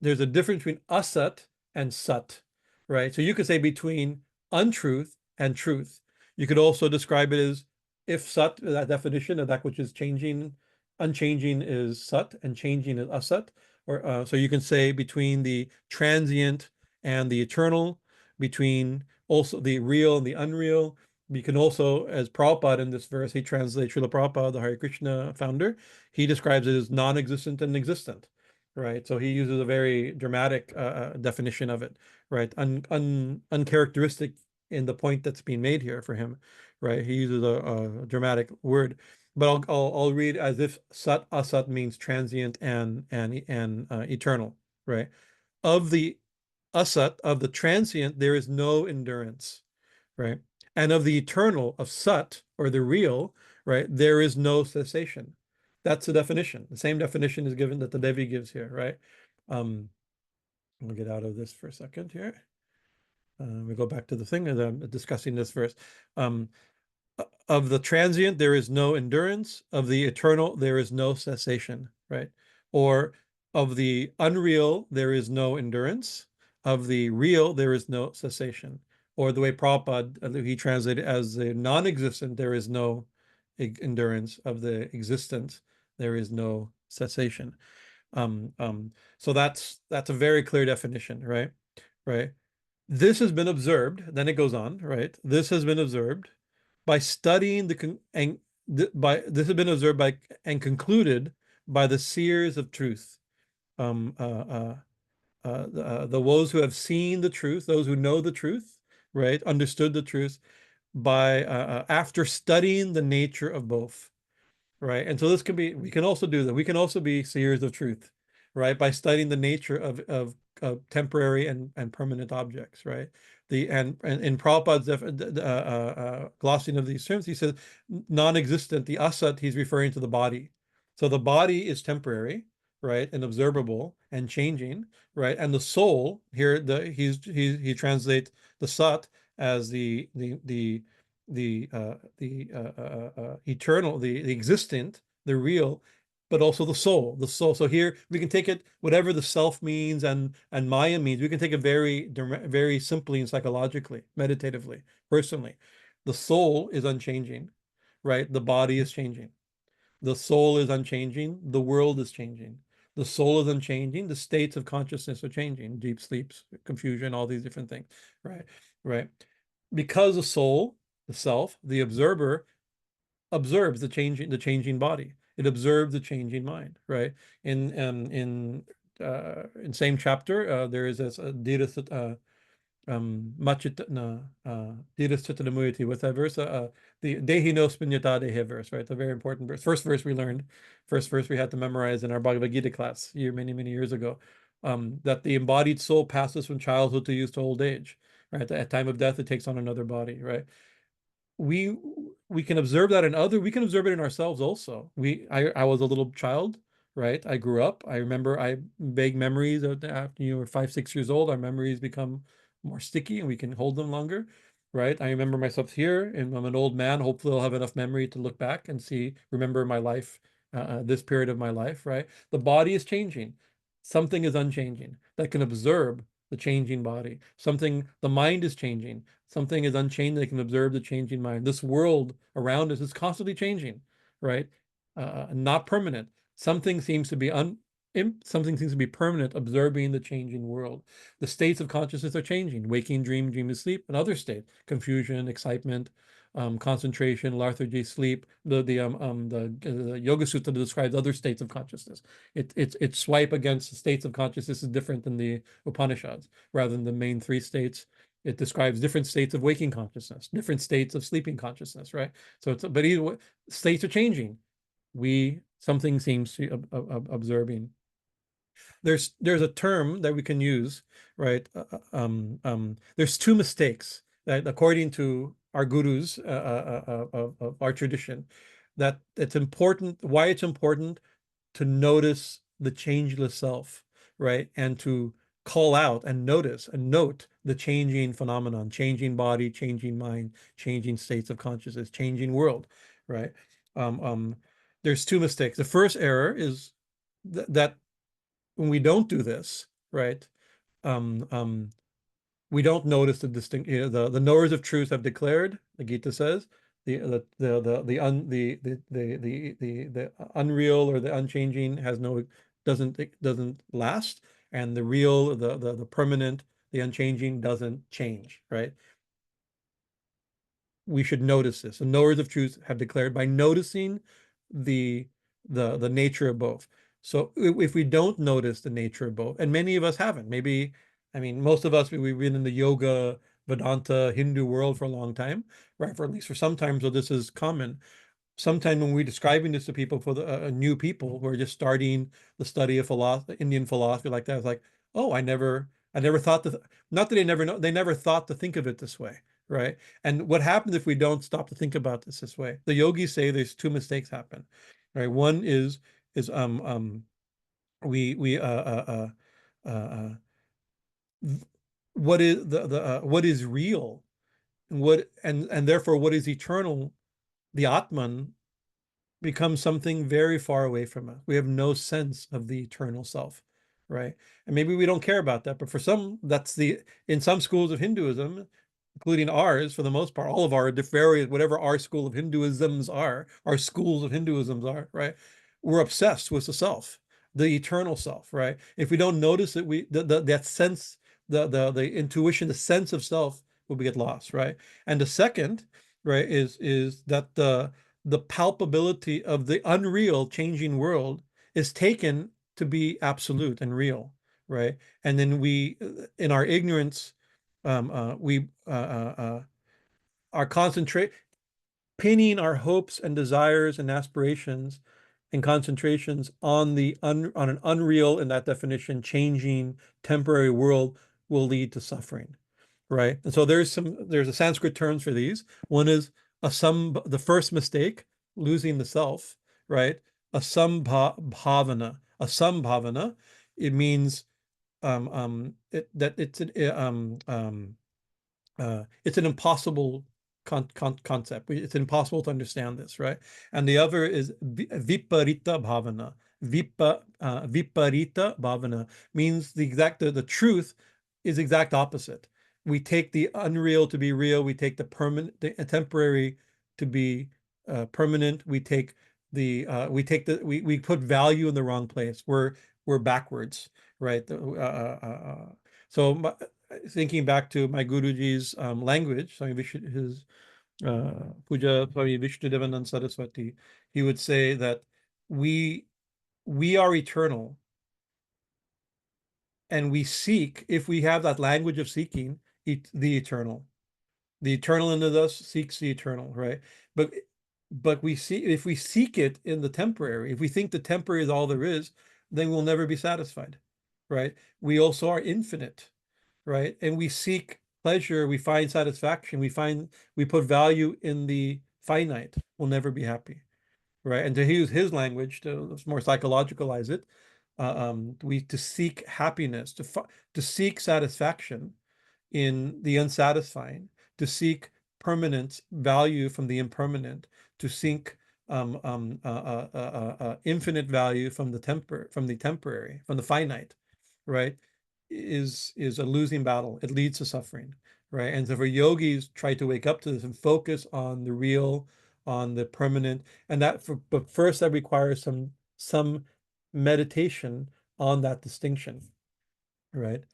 There's a difference between asat and sat, right? So you could say between untruth and truth. You could also describe it as, if sat, that definition of that which is changing, unchanging is sat, and changing is asat. Or so you can say between the transient and the eternal, between also the real and the unreal. You can also, as Prabhupada in this verse, he translates, Srila Prabhupada, the Hare Krishna founder, he describes it as non-existent and existent, right? So he uses a very dramatic definition of it, right? Uncharacteristic in the point that's being made here for him, right? He uses a dramatic word, but I'll read as if sat asat means transient and eternal, right? Of the asat, of the transient, there is no endurance, right? And of the eternal, of sat, or the real, right, there is no cessation. That's the definition. The same definition is given that the Devi gives here, right? We'll get out of this for a second here. We go back to the thing as I'm discussing this verse. Of the transient, there is no endurance. Of the eternal, there is no cessation, right? Or of the unreal, there is no endurance. Of the real, there is no cessation. Or the way Prabhupada, he translated as the non-existent, there is no endurance. Of the existent, there is no cessation. So that's a very clear definition, right? Right. This has been observed. Then it goes on, right? This has been observed by studying this has been observed by and concluded by the seers of truth, the those who have seen the truth, those who know the truth, right? Understood the truth by after studying the nature of both, right? And so this can be, we can also do that. We can also be seers of truth, right? By studying the nature of temporary and permanent objects, right? And in Prabhupada's glossing of these terms, he says non-existent, the asat, he's referring to the body. So the body is temporary, right, and observable and changing, right? And the soul here, he translates the sat as the eternal, the existent, the real, but also the soul. So here we can take it, whatever the self means and Maya means, we can take it very simply and psychologically, meditatively, personally. The soul is unchanging, right? The body is changing. The soul is unchanging. The world is changing. The soul is unchanging. The states of consciousness are changing. Deep sleeps, confusion, all these different things, right? Right. Because the soul, the self, the observer, observes the changing body. It observes the changing mind, right? In same chapter, there is this Machit na Dhiraschitanamuyati, what's that verse? The Dehi no Spinyata Dehe verse, right? The very important verse. First verse we learned, first verse we had to memorize in our Bhagavad Gita class many years ago. That the embodied soul passes from childhood to youth to old age, right? At time of death, it takes on another body, right? We can observe that we can observe it in ourselves also. I was a little child, right? I grew up. I remember vague memories of after you were 5, 6 years old, our memories become more sticky and we can hold them longer, right? I remember myself here, and I'm an old man. Hopefully, I'll have enough memory to look back and remember my life, this period of my life, right? The body is changing. Something is unchanging that can observe the changing body. The mind is changing. Something is unchanged that can observe the changing mind. This world around us is constantly changing, right? Not permanent. Something seems to be permanent, observing the changing world. The states of consciousness are changing. Waking, dream is sleep, and other states: confusion, excitement, concentration, lethargy, sleep. The Yoga Sutra describes other states of consciousness. Its swipe against the states of consciousness is different than the Upanishads. Rather than the main three states, it describes different states of waking consciousness, different states of sleeping consciousness, right? So but either way, states are changing. Something seems to be observing. There's a term that we can use, right? There's two mistakes that, according to our gurus of our tradition, that it's important. Why it's important to notice the changeless self, right? And to call out and notice and note the changing phenomenon, changing body, changing mind, changing states of consciousness, changing world, right? There's two mistakes. The first error is that when we don't do this, right, we don't notice the distinct. The knowers of truth have declared. The Gita says the unreal or the unchanging doesn't last, and the real, the permanent, the unchanging doesn't change, right? We should notice this. The knowers of truth have declared by noticing the nature of both. So if we don't notice the nature of both, and many of us haven't, maybe, I mean, most of us, we've been in the yoga, Vedanta, Hindu world for a long time, right? For at least for some time, so this is common. Sometime when we're describing this to people, for the new people who are just starting the study of philosophy, Indian philosophy like that, it's like, oh, I never thought that. Not that they never thought to think of it this way, right? And what happens if we don't stop to think about this way? The yogis say there's two mistakes happen, right? One is we what is what is real, and therefore what is eternal, the Atman, becomes something very far away from us. We have no sense of the eternal self, right? And maybe we don't care about that, but for some, in some schools of Hinduism, including ours, for the most part, all of our various, whatever our school of Hinduisms are, our schools of Hinduisms are, right? We're obsessed with the self, the eternal self, right? If we don't notice it, that sense, the intuition, the sense of self will get lost, right? And the second, right, is that the palpability of the unreal changing world is taken to be absolute and real, right? And then we, in our ignorance, we are pinning our hopes and desires and aspirations and concentrations on on an unreal, in that definition, changing temporary world, will lead to suffering, right? And so there's a Sanskrit terms for these. One is the first mistake, losing the self, right? A sambhavana. A sambhavana, it means it's an impossible concept. It's impossible to understand this, right? And the other is viparita bhavana. Viparita bhavana means the truth is exact opposite. We take the unreal to be real. We take the temporary to be permanent. We put value in the wrong place. We're backwards, right? So thinking back to my Guruji's language, his Puja Swami Vishnudevananda Saraswati, he would say that we are eternal, and we seek, if we have that language of seeking, the eternal. The eternal in us seeks the eternal, right? But we see, if we seek it in the temporary, if we think the temporary is all there is, then we'll never be satisfied, right? We also are infinite, right? And we seek pleasure, we find satisfaction, we put value in the finite, we'll never be happy, right? And to use his language, to more psychologicalize it, to seek happiness, to seek satisfaction in the unsatisfying, to seek permanent value from the impermanent, to seek infinite value from the temporary, from the finite, right? Is a losing battle. It leads to suffering, right? And so for yogis, try to wake up to this and focus on the real, on the permanent, and but first that requires some meditation on that distinction, right?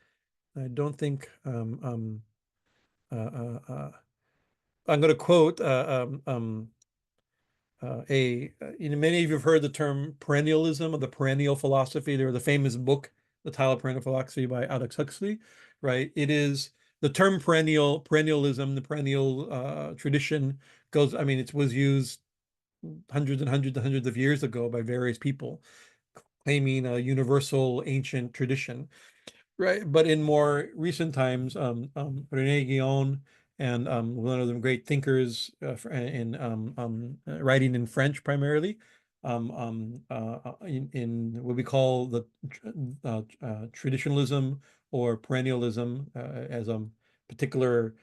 I don't think I'm going to quote many of you have heard the term perennialism, or the perennial philosophy. There was a famous book, The Title of Perennial Philosophy by Aldous Huxley, right? It is the term perennialism, the perennial tradition goes, I mean, it was used hundreds and hundreds and hundreds of years ago by various people claiming a universal ancient tradition. Right, but in more recent times, René Guillon and one of the great thinkers in writing in French primarily, in what we call the traditionalism or perennialism as a particular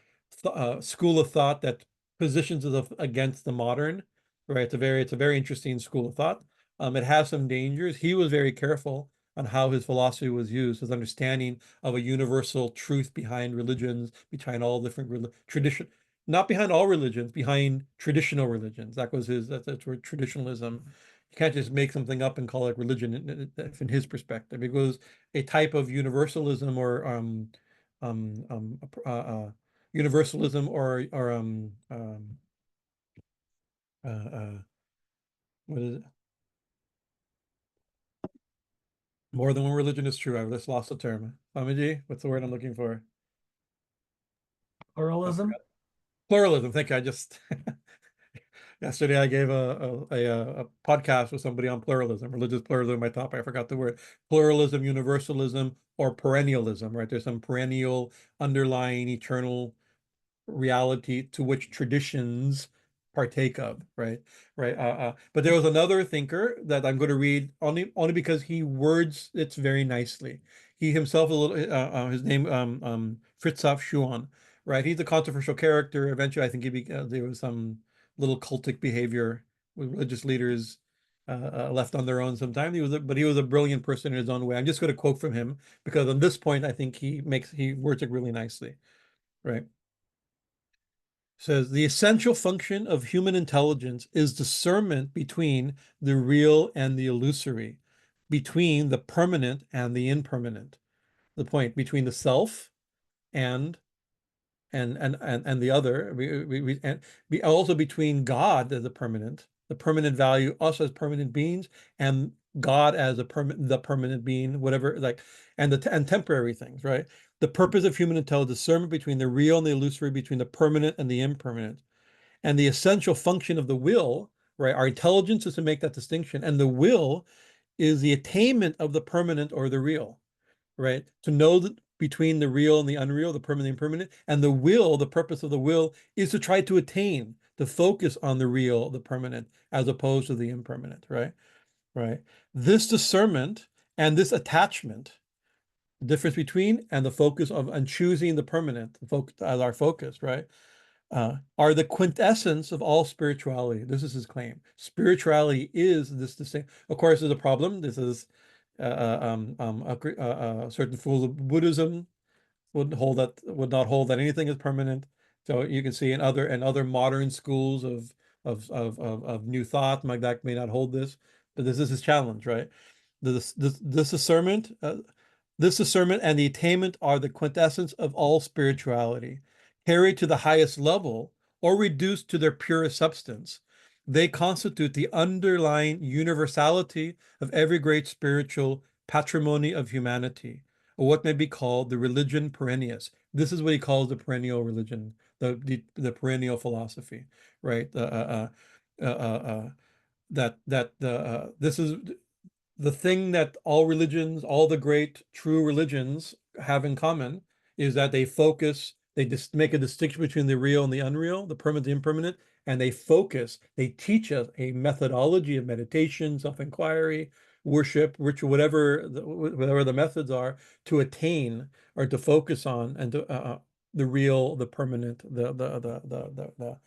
school of thought that positions itself against the modern. Right, it's a very interesting school of thought. It has some dangers. He was very careful on how his philosophy was used, his understanding of a universal truth behind religions, behind all different tradition, not behind all religions, behind traditional religions. That's where traditionalism. You can't just make something up and call it religion in his perspective. It was a type of universalism or universalism or what is it? More than one religion is true. I've just lost the term. Swamiji, what's the word I'm looking for? Pluralism. Pluralism. Thank you. I just yesterday I gave a podcast with somebody on pluralism, religious pluralism. My topic, I forgot the word. Pluralism, universalism, or perennialism. Right? There's some perennial, underlying, eternal reality to which traditions partake of, right? But there was another thinker that I'm going to read only because he words it very nicely. He himself his name Fritjof Schuon, right? He's a controversial character. Eventually, I think there was some little cultic behavior with religious leaders left on their own sometime. But he was a brilliant person in his own way. I'm just going to quote from him because on this point, I think he words it really nicely, right? Says the essential function of human intelligence is discernment between the real and the illusory, between the permanent and the impermanent. The point between the self and the other, and also between God as the permanent value, us as permanent beings, and God as the permanent being, whatever, like, and temporary things, right? The purpose of human intelligence, discernment between the real and the illusory, between the permanent and the impermanent. And the essential function of the will, right? Our intelligence is to make that distinction, and the will is the attainment of the permanent or the real, right? To know that between the real and the unreal, the permanent and impermanent, and the will, the purpose of the will is to try to attain, to focus on the real, the permanent, as opposed to the impermanent, right? Right. This discernment and this attachment, the difference between and the focus of and choosing the permanent, the focus as our focus, right? Are the quintessence of all spirituality. This is his claim. Spirituality is this distinct. Of course, there's a problem. This is certain schools of Buddhism would not hold that anything is permanent. So you can see in other modern schools of new thought like that may not hold this, but this is his challenge, right? This discernment, this discernment and the attainment are the quintessence of all spirituality. Carried to the highest level or reduced to their purest substance, they constitute the underlying universality of every great spiritual patrimony of humanity, or what may be called the religion perennius, This is what he calls the perennial religion, the perennial philosophy, right? This is the thing that all religions, all the great true religions have in common, is that they just make a distinction between the real and the unreal, the permanent, the impermanent, and they teach us a methodology of meditation, self-inquiry, worship, ritual, whatever the methods are, to attain or to focus on and to the real, the permanent, the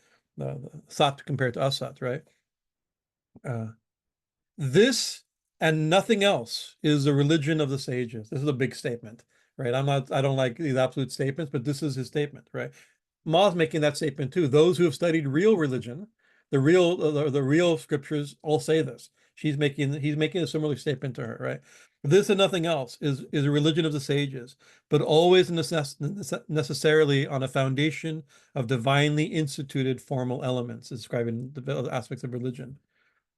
sat compared to asat, right? This and nothing else is the religion of the sages. This is a big statement, right? I don't like these absolute statements, but this is his statement, right? Ma's making that statement too. Those who have studied real religion, the real scriptures all say this. He's making a similar statement to her, right? This and nothing else is a religion of the sages, but always necessarily on a foundation of divinely instituted formal elements, describing the aspects of religion.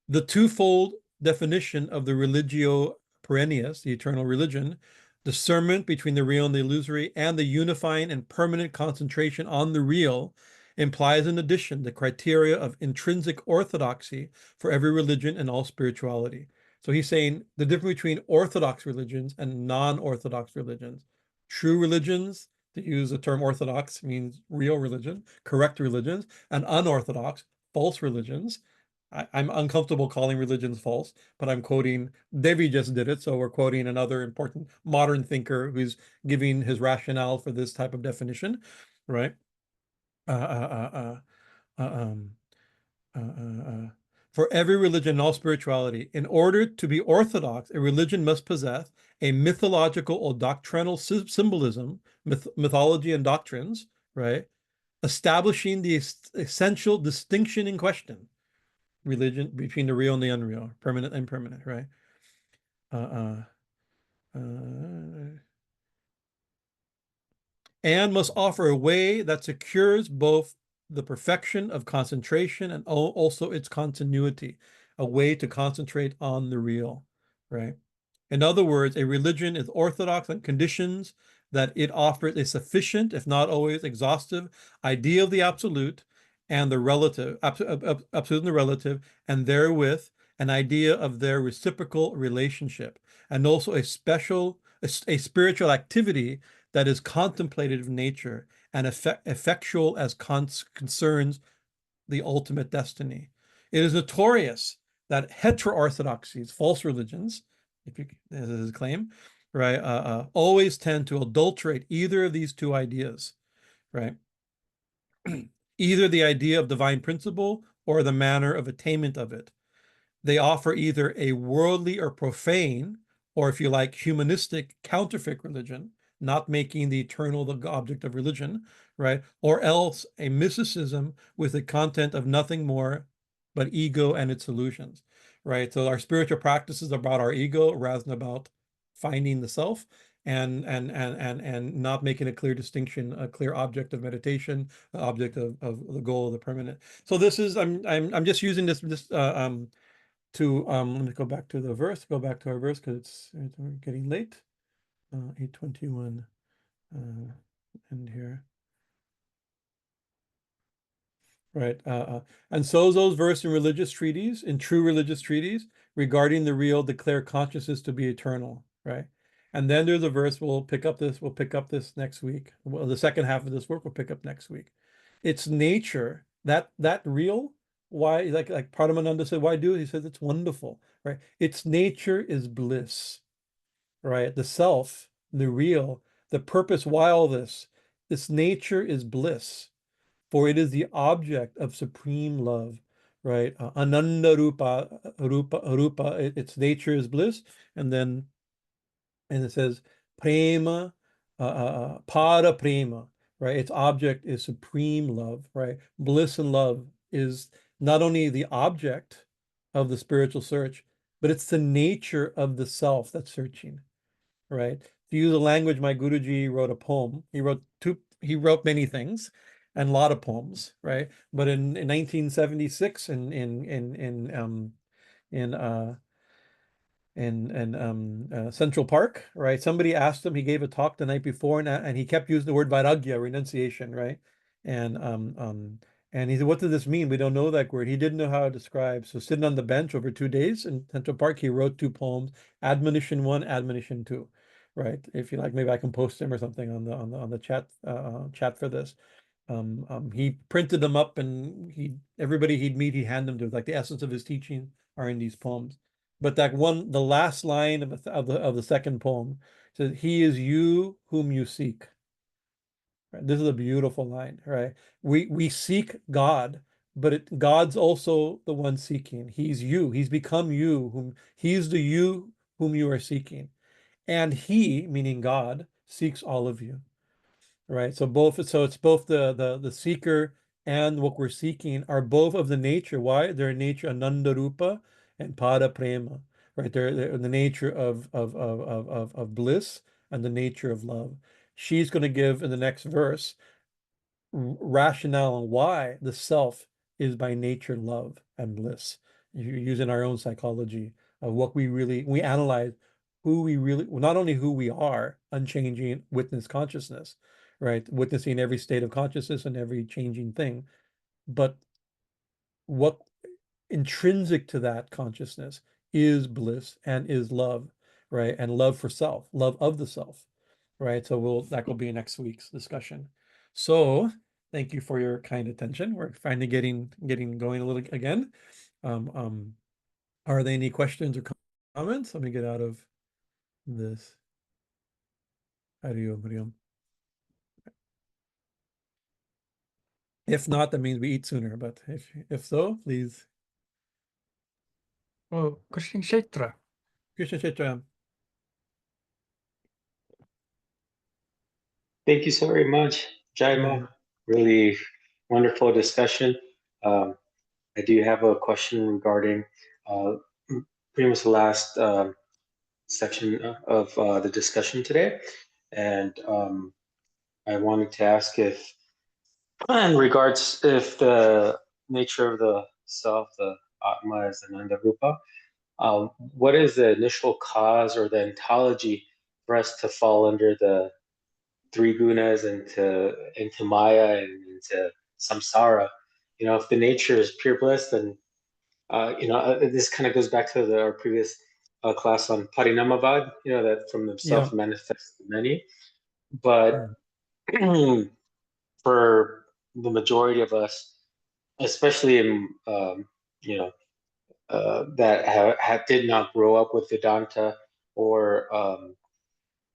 The twofold definition of the religio perennius, the eternal religion, discernment between the real and the illusory, and the unifying and permanent concentration on the real, implies in addition the criteria of intrinsic orthodoxy for every religion and all spirituality. So he's saying the difference between orthodox religions and non-orthodox religions. True religions, to use the term orthodox, means real religion, correct religions, and unorthodox, false religions. I'm uncomfortable calling religions false, but I'm quoting, Devi just did it, so we're quoting another important modern thinker who's giving his rationale for this type of definition, right? For every religion and all spirituality, in order to be orthodox, a religion must possess a mythological or doctrinal symbolism, mythology and doctrines, right? Establishing the essential distinction in question. Religion between the real and the unreal, permanent and impermanent, right? And must offer a way that secures both the perfection of concentration and also its continuity, a way to concentrate on the real, right? In other words, a religion is orthodox on conditions that it offers a sufficient, if not always exhaustive, idea of the absolute and the relative, absolute and the relative, and therewith an idea of their reciprocal relationship, and also a spiritual activity that is contemplative in nature and effectual as concerns the ultimate destiny. It is notorious that heteroorthodoxies, false religions, as is his claim, right, always tend to adulterate either of these two ideas, right? Either the idea of divine principle or the manner of attainment of it. They offer either a worldly or profane, or if you like, humanistic counterfeit religion, not making the eternal the object of religion, right? Or else a mysticism with the content of nothing more but ego and its illusions, right? So our spiritual practices are about our ego rather than about finding the self, and not making a clear distinction, a clear object of meditation, object of the goal of the permanent. So this is I'm just using this to let me go back to our verse because it's getting late. 8:21 end here. Right. And so those verses in true religious treaties regarding the real, declare consciousness to be eternal, right? And then there's a verse, we'll pick up this next week. Well, the second half of this work we'll pick up next week. Its nature, that real, why, like Paramananda said, why do it? He says it's wonderful, right? Its nature is bliss, right? The self, the real, the purpose, why all this? Its nature is bliss, for it is the object of supreme love, right? Ananda rupa, its nature is bliss, and it says prema, para prema, right? Its object is supreme love, right? Bliss and love is not only the object of the spiritual search, but it's the nature of the self that's searching, right? To use the language, my Guruji wrote a poem. He wrote many things and a lot of poems, right? But in 1976 in Central Park, right? Somebody asked him, he gave a talk the night before, and he kept using the word vairagya, renunciation, right? And he said, what does this mean? We don't know that word. He didn't know how to describe. So sitting on the bench over 2 days in Central Park, he wrote 2 poems, Admonition 1, Admonition 2, right? If you like, maybe I can post them or something on the chat for this. He printed them up, and everybody he'd meet, he'd hand them to. Like the essence of his teaching are in these poems. But the last line of the second poem says, "He is you whom you seek." Right? This is a beautiful line, right? We seek God, but God's also the one seeking. He's you. He's become you. He's the you whom you are seeking, and He, meaning God, seeks all of you. Right. So it's both the seeker and what we're seeking are both of the nature. Why? They're in nature Ananda Rupa and Pada Prema. Right. They're in the nature of bliss and the nature of love. She's going to give in the next verse rationale on why the self is by nature love and bliss. If you're using our own psychology of what we analyze who we really, not only who we are, unchanging witness consciousness, right? Witnessing every state of consciousness and every changing thing, but what intrinsic to that consciousness is bliss and is love, right? And love for self, love of the self, right? So that will be next week's discussion. So thank you for your kind attention. We're finally getting going a little again. Are there any questions or comments? Let me get out of this. Hariom. If not, that means we eat sooner. But if so, please. Oh, Krishna Kshetra. Krishna Chaitra. Thank you so very much, Jaima. Really wonderful discussion. I do have a question regarding pretty much the last section of the discussion today. And I wanted to ask if the nature of the self, the Atma is Ananda Rupa, what is the initial cause or the ontology for us to fall under the three gunas into Maya and into samsara? If the nature is pure bliss, then this kind of goes back to our previous class on parinamavad, that from the self manifests the many. But for the majority of us, especially in that did not grow up with Vedanta or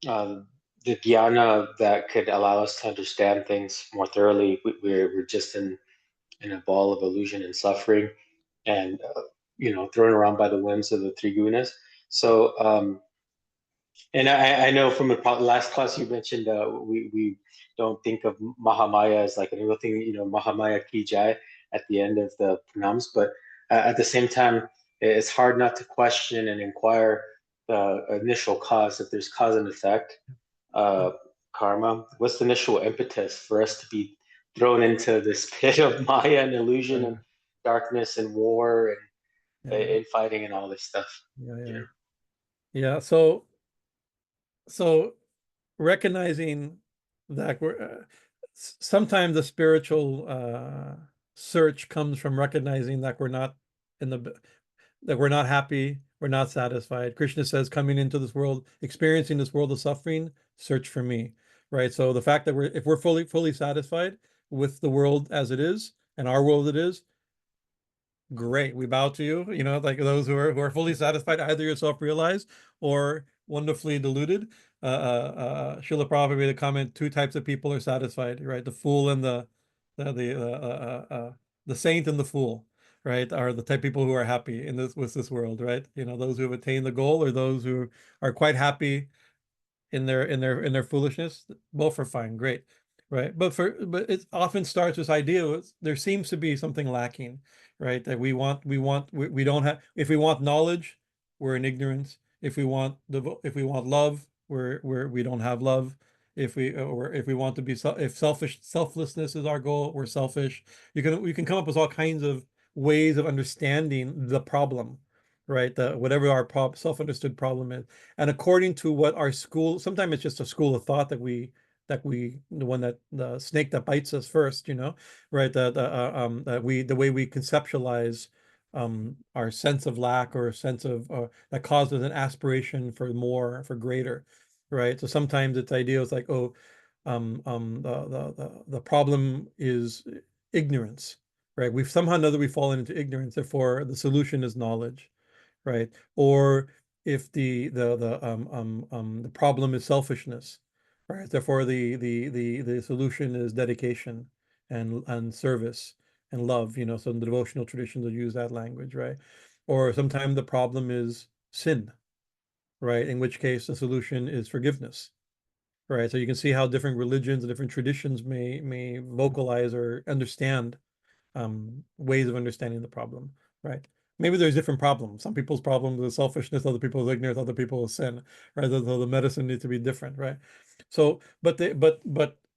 the jnana that could allow us to understand things more thoroughly, we're just in a ball of illusion and suffering, and thrown around by the whims of the three gunas. So and I know from the last class you mentioned we don't think of Mahamaya as like a real thing, Mahamaya ki jai at the end of the pranams, but at the same time, it's hard not to question and inquire the initial cause. If there's cause and effect, karma, what's the initial impetus for us to be thrown into this pit of Maya and illusion and darkness and war and infighting and all this stuff? Yeah. So recognizing that sometimes the spiritual search comes from recognizing that we're not that we're not happy, we're not satisfied. Krishna says, coming into this world, experiencing this world of suffering, search for me, right? So the fact that if we're fully satisfied with the world as it is and our world it is, great, we bow to you. Like those who are fully satisfied, either you're self-realized or wonderfully deluded. Srila Prabhupada made a comment: 2 types of people are satisfied, right? The fool and the saint and the fool, right? Are the type of people who are happy with this world, right? Those who have attained the goal or those who are quite happy in their foolishness. Both are fine, great, right? But it often starts this idea there seems to be something lacking, right? That we don't have. If we want knowledge, we're in ignorance. If we want love, we don't have love. If we want to be if selflessness is our goal, we're selfish. We can come up with all kinds of ways of understanding the problem, right? Whatever our self-understood problem is. And according to what our school, sometimes it's just a school of thought the one that the snake that bites us first, right? The way we conceptualize our sense of lack or a sense of that causes an aspiration for more, for greater, right? So sometimes it's ideas like, oh, the problem is ignorance, right? We've somehow know that we've fallen into ignorance, therefore the solution is knowledge, right? Or if the problem is selfishness, right? Therefore the solution is dedication and service and love, so the devotional traditions will use that language, right? Or sometimes the problem is sin, right? In which case the solution is forgiveness, right? So you can see how different religions and different traditions may vocalize or understand ways of understanding the problem, right? Maybe there's different problems. Some people's problems is selfishness, other people's ignorance, other people's sin, right? So the medicine needs to be different, right? So, but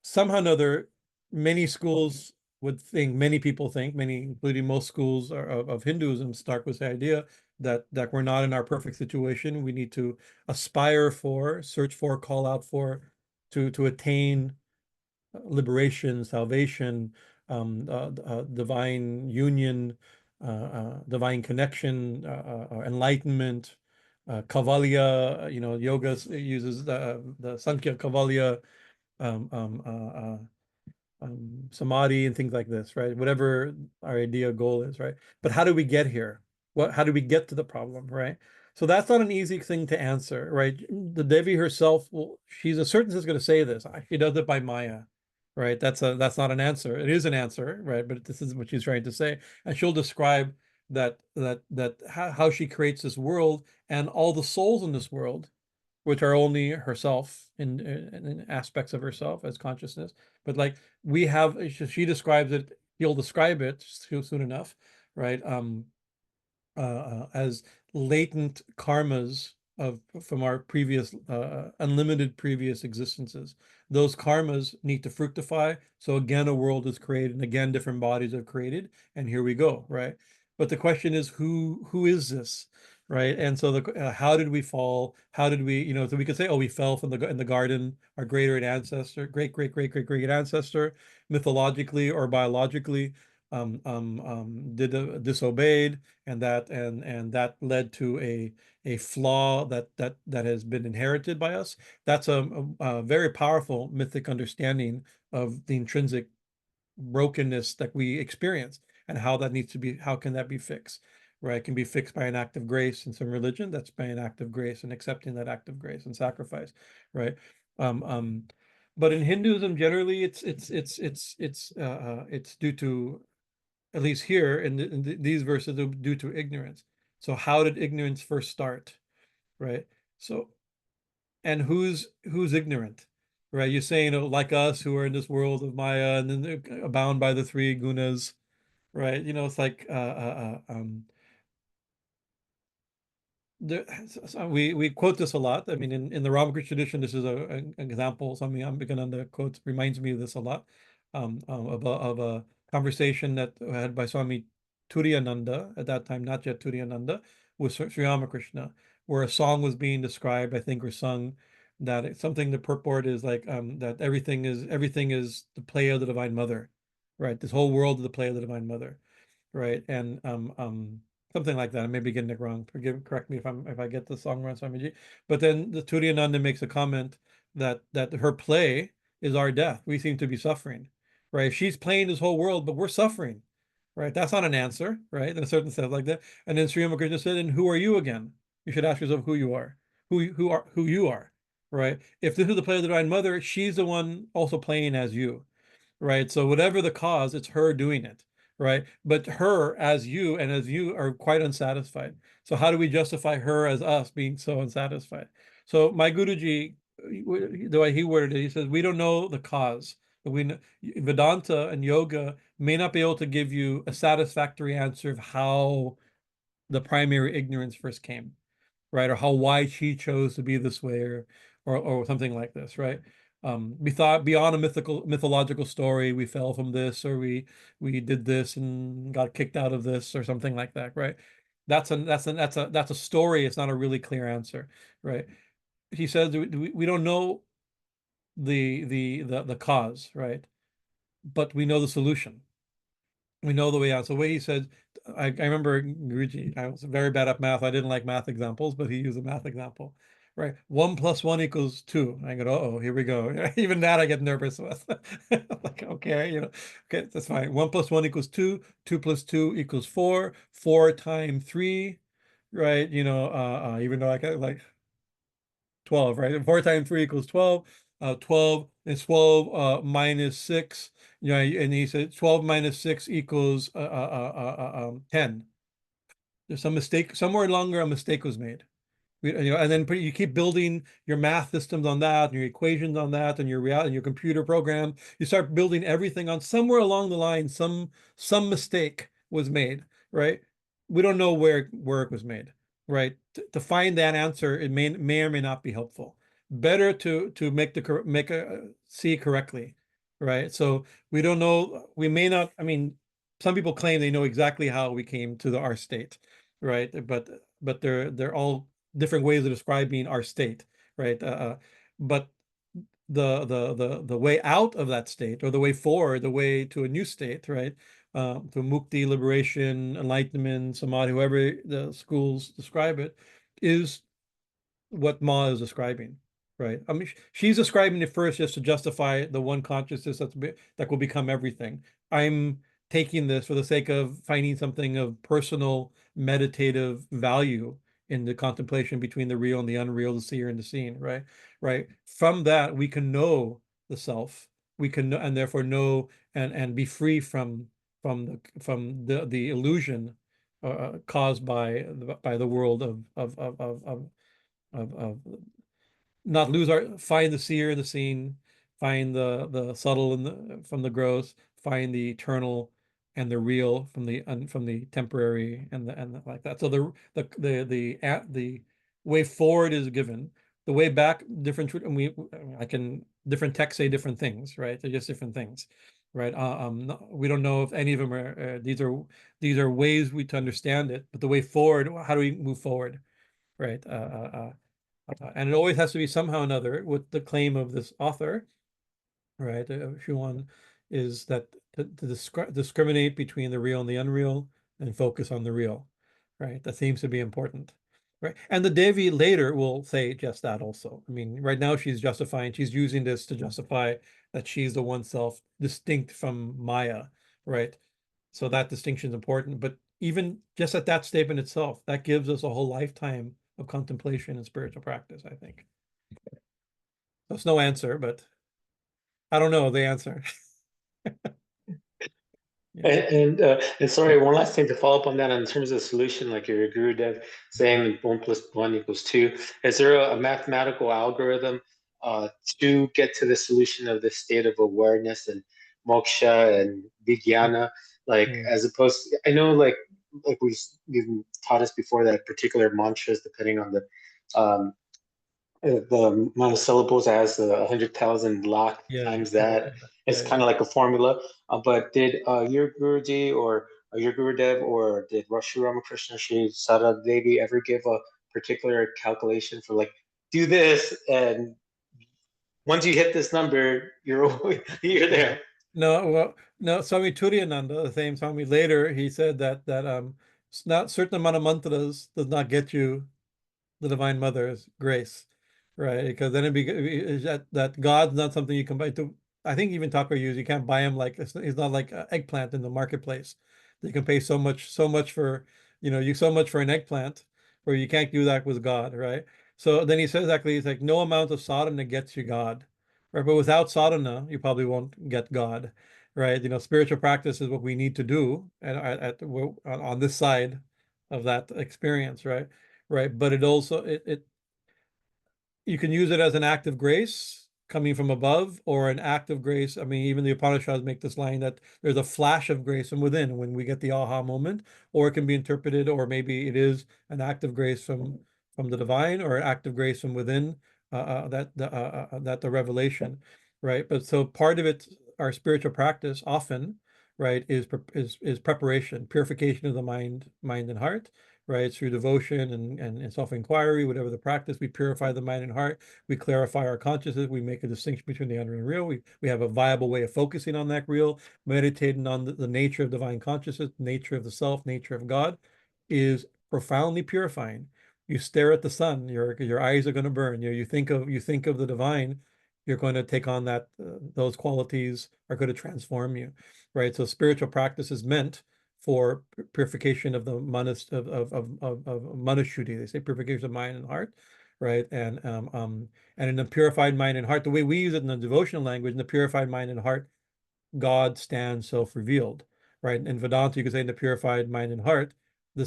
somehow or another, many schools would think, many people think, many, including most schools of Hinduism, start with the idea that we're not in our perfect situation. We need to aspire for, search for, call out for, to attain liberation, salvation, divine union, divine connection, enlightenment, Kavalya. Yoga uses the Sankhya Kavalya, um, um, uh, uh, samadhi, and things like this, right? Whatever our idea goal is, right? But how do we get here? How do we get to the problem, right? So that's not an easy thing to answer, right? The Devi herself, she's a certain is going to say this. She does it by Maya, right? That's not an answer. It is an answer, right? But this is what she's trying to say, and she'll describe that how she creates this world and all the souls in this world, which are only herself in aspects of herself as consciousness. But like we have, she describes it. He'll describe it soon enough, right? As latent karmas from our previous unlimited previous existences. Those karmas need to fructify. So again, a world is created, and again, different bodies are created, and here we go, right? But the question is, who is this, right? And so how did we fall? How did we, so we could say, oh, we fell from in the garden, our great ancestor, great ancestor, mythologically or biologically, disobeyed, and that led to a flaw that has been inherited by us. That's a very powerful mythic understanding of the intrinsic brokenness that we experience and how can that be fixed, right? It can be fixed by an act of grace in some religion. That's by an act of grace and accepting that act of grace and sacrifice, right? But in Hinduism, generally, it's due to, at least here in these verses, due to ignorance. So how did ignorance first start, right? So, and who's ignorant, right? You're saying, like us who are in this world of Maya and then they're bound by the three gunas, right? It's like we quote this a lot. I mean, in the Ramakrishna tradition, this is an example. Something I'm beginning to quote reminds me of this a lot, of a conversation that I had by Swami Turiyananda at that time, not yet Turiyananda, with Sri Ramakrishna, where a song was being described, I think, or sung, that something, the purport is like that everything is the play of the Divine Mother, right? This whole world is the play of the Divine Mother, right? And something like that. I may be getting it wrong. Correct me if I get the song wrong, Swamiji. But then the Turiyananda makes a comment that her play is our death. We seem to be suffering, right? She's playing this whole world, but we're suffering, right? That's not an answer, right? In a certain sense like that. And then Sri Ramakrishna said, "And who are you again?" You should ask yourself who you are, who you are, right? If this is the play of the Divine Mother, she's the one also playing as you, right? So whatever the cause, it's her doing it, right? But her as you and as you are quite unsatisfied. So how do we justify her as us being so unsatisfied? So my Guruji, the way he worded it, he says, we don't know the cause, but we know Vedanta and yoga may not be able to give you a satisfactory answer of how the primary ignorance first came, right? Or why she chose to be this way, or something like this, right? We thought beyond a mythological story, we fell from this, or we did this and got kicked out of this, or something like that, right? That's a story. It's not a really clear answer, right? He says we don't know the cause, right? But we know the solution. We know the way out. So the way he said, I remember Guruji, I was very bad at math. I didn't like math examples, but he used a math example, right? 1 + 1 = 2. I go, uh-oh, here we go. Even that I get nervous with. Like, okay, okay, that's fine. 1 + 1 = 2. 2 + 2 = 4. 4 × 3, right? Even though I got like 12, right? 4 × 3 = 12. 12 is 12 minus 6. And he said 12 minus 6 = 10. There's some mistake somewhere along there. A mistake was made. And then you keep building your math systems on that, and your equations on that, and your computer program. You start building everything on somewhere along the line. Some mistake was made, right? We don't know where it was made, right? To find that answer, it may or may not be helpful. Better to see correctly, right? So we don't know. We may not. I mean, some people claim they know exactly how we came to our state, right? But they're all different ways of describing our state, right? But the way out of that state, or the way forward, the way to a new state, right? To mukti, liberation, enlightenment, samadhi, however the schools describe it, is what Ma is describing, right? I mean, she's describing it first just to justify the one consciousness that will become everything. I'm taking this for the sake of finding something of personal meditative value in the contemplation between the real and the unreal, the seer and the seen, right? Right. From that, we can know the self. We can know, and therefore know and be free from the illusion caused by the world of not lose find the seer in the seen, find the subtle from the gross, find the eternal and the real from the temporary and like that. So the way forward is given. The way back, different. Different texts say different things, right? They're just different things, right? We don't know if any of them are. These are ways to understand it, but the way forward, how do we move forward, right? And it always has to be somehow or another with the claim of this author, right? Schuon, is that to discriminate between the real and the unreal and focus on the real, right? That seems to be important, right? And the Devi later will say just that also. I mean, right now she's using this to justify that she's the one self distinct from Maya, right? So that distinction is important. But even just at that statement itself, that gives us a whole lifetime of contemplation and spiritual practice, I think. That's no answer, but I don't know the answer. And sorry, one last thing to follow up on that in terms of the solution, like your Guru Dev saying 1 + 1 = 2. Is there a mathematical algorithm to get to the solution of the state of awareness and moksha and vijnana? Like as opposed to, I know like you've taught us before that particular mantras, depending on the amount of syllables as 100,000 lakh times that. It's kind of like a formula. But did your Guruji or your Gurudev or did Rashi Ramakrishna Sri Sada Devi ever give a particular calculation for like, do this and once you hit this number, you're there? No, Swami Turiyananda, the same Swami later, he said that it's not certain amount of mantras does not get you the Divine Mother's grace, right? Because then that God's not something you can buy. I think even Tucker you can't buy him like he's not like an eggplant in the marketplace. You can pay so much for so much for an eggplant, where you can't do that with God, right? So then he says exactly, he's like no amount of sadhana gets you God, right? But without sadhana, you probably won't get God, right? Spiritual practice is what we need to do on this side of that experience, right? Right. But it also you can use it as an act of grace coming from above, or an act of grace. I mean, even the Upanishads make this line that there's a flash of grace from within when we get the aha moment, or it can be interpreted, or maybe it is an act of grace from the divine, or an act of grace from within, that the revelation, right? But so part of it, our spiritual practice often, right, is preparation, purification of the mind and heart, right? Through devotion and self-inquiry, whatever the practice, we purify the mind and heart, we clarify our consciousness, we make a distinction between the unreal and real. We have a viable way of focusing on that real, meditating on the nature of divine consciousness, nature of the self, nature of God, is profoundly purifying. You stare at the sun, your eyes are going to burn. You think of the divine, you're going to take on that. Those qualities are going to transform you, right? So spiritual practice is meant for purification of the manashuddhi. They say purification of mind and heart, right? And in the purified mind and heart, the way we use it in the devotional language, in the purified mind and heart, God stands self-revealed, right? In Vedanta, you could say in the purified mind and heart, the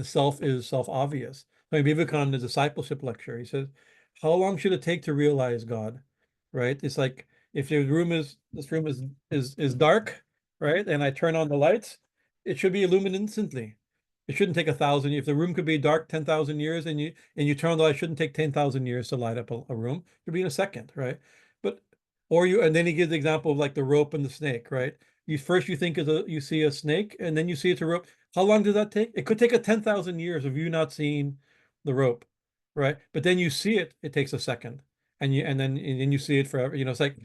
self is self-obvious. Swami Vivekananda, the discipleship lecture, he says, how long should it take to realize God, right? It's like if this room is dark, right? And I turn on the lights, it should be illuminated instantly. It shouldn't take 1,000 years. If the room could be dark 10,000 years and you turn on the light, it shouldn't take 10,000 years to light up a room. It could be in a second, right? But and then he gives the example of like the rope and the snake, right? You see a snake and then you see it's a rope. How long does that take? It could take 10,000 years of you not seeing the rope, right? But then you see it, it takes a second. And then you see it forever. It's like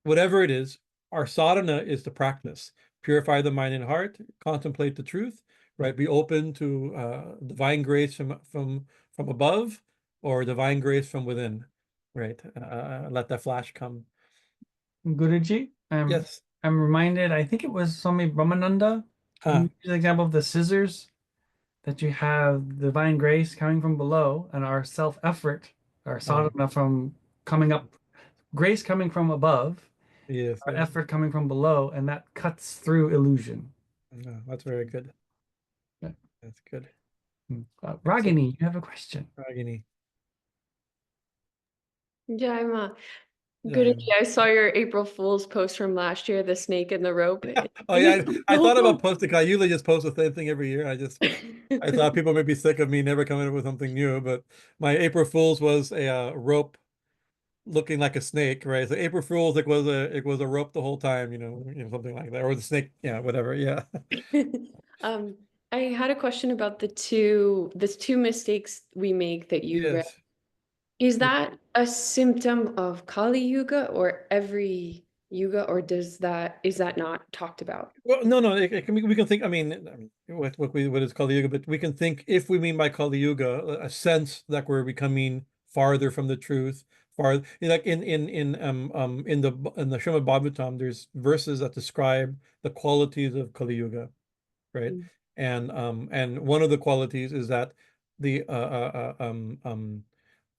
whatever it is, our sadhana is to practice, purify the mind and heart, contemplate the truth, right? Be open to divine grace from above or divine grace from within, right? Let that flash come. Guruji, Yes. I'm reminded, I think it was Swami Brahmananda who Huh. used the example of the scissors, that you have divine grace coming from below and our self-effort, our sadhana from coming up, grace coming from above, Yes. our effort coming from below, and that cuts through illusion. No, that's very good. Yeah. That's good. Ragini, you have a question. Ragini. Yeah, Yeah, Guruji, I saw your April Fool's post from last year, the snake and the rope. Oh yeah, I thought about posting. I usually just post the same thing every year. I thought people may be sick of me never coming up with something new, but my April Fool's was a rope looking like a snake, right? So April Fool's, it was a rope the whole time, something like that, or the snake, yeah, whatever, yeah. I had a question about the two mistakes we make that you read. Yes. Is that a symptom of Kali Yuga or every yuga, or is that not talked about? Well, no, we can think. I mean, what is Kali Yuga, but we can think if we mean by Kali Yuga a sense that we're becoming farther from the truth, like in the Srimad Bhagavatam, there's verses that describe the qualities of Kali Yuga, right? And one of the qualities is that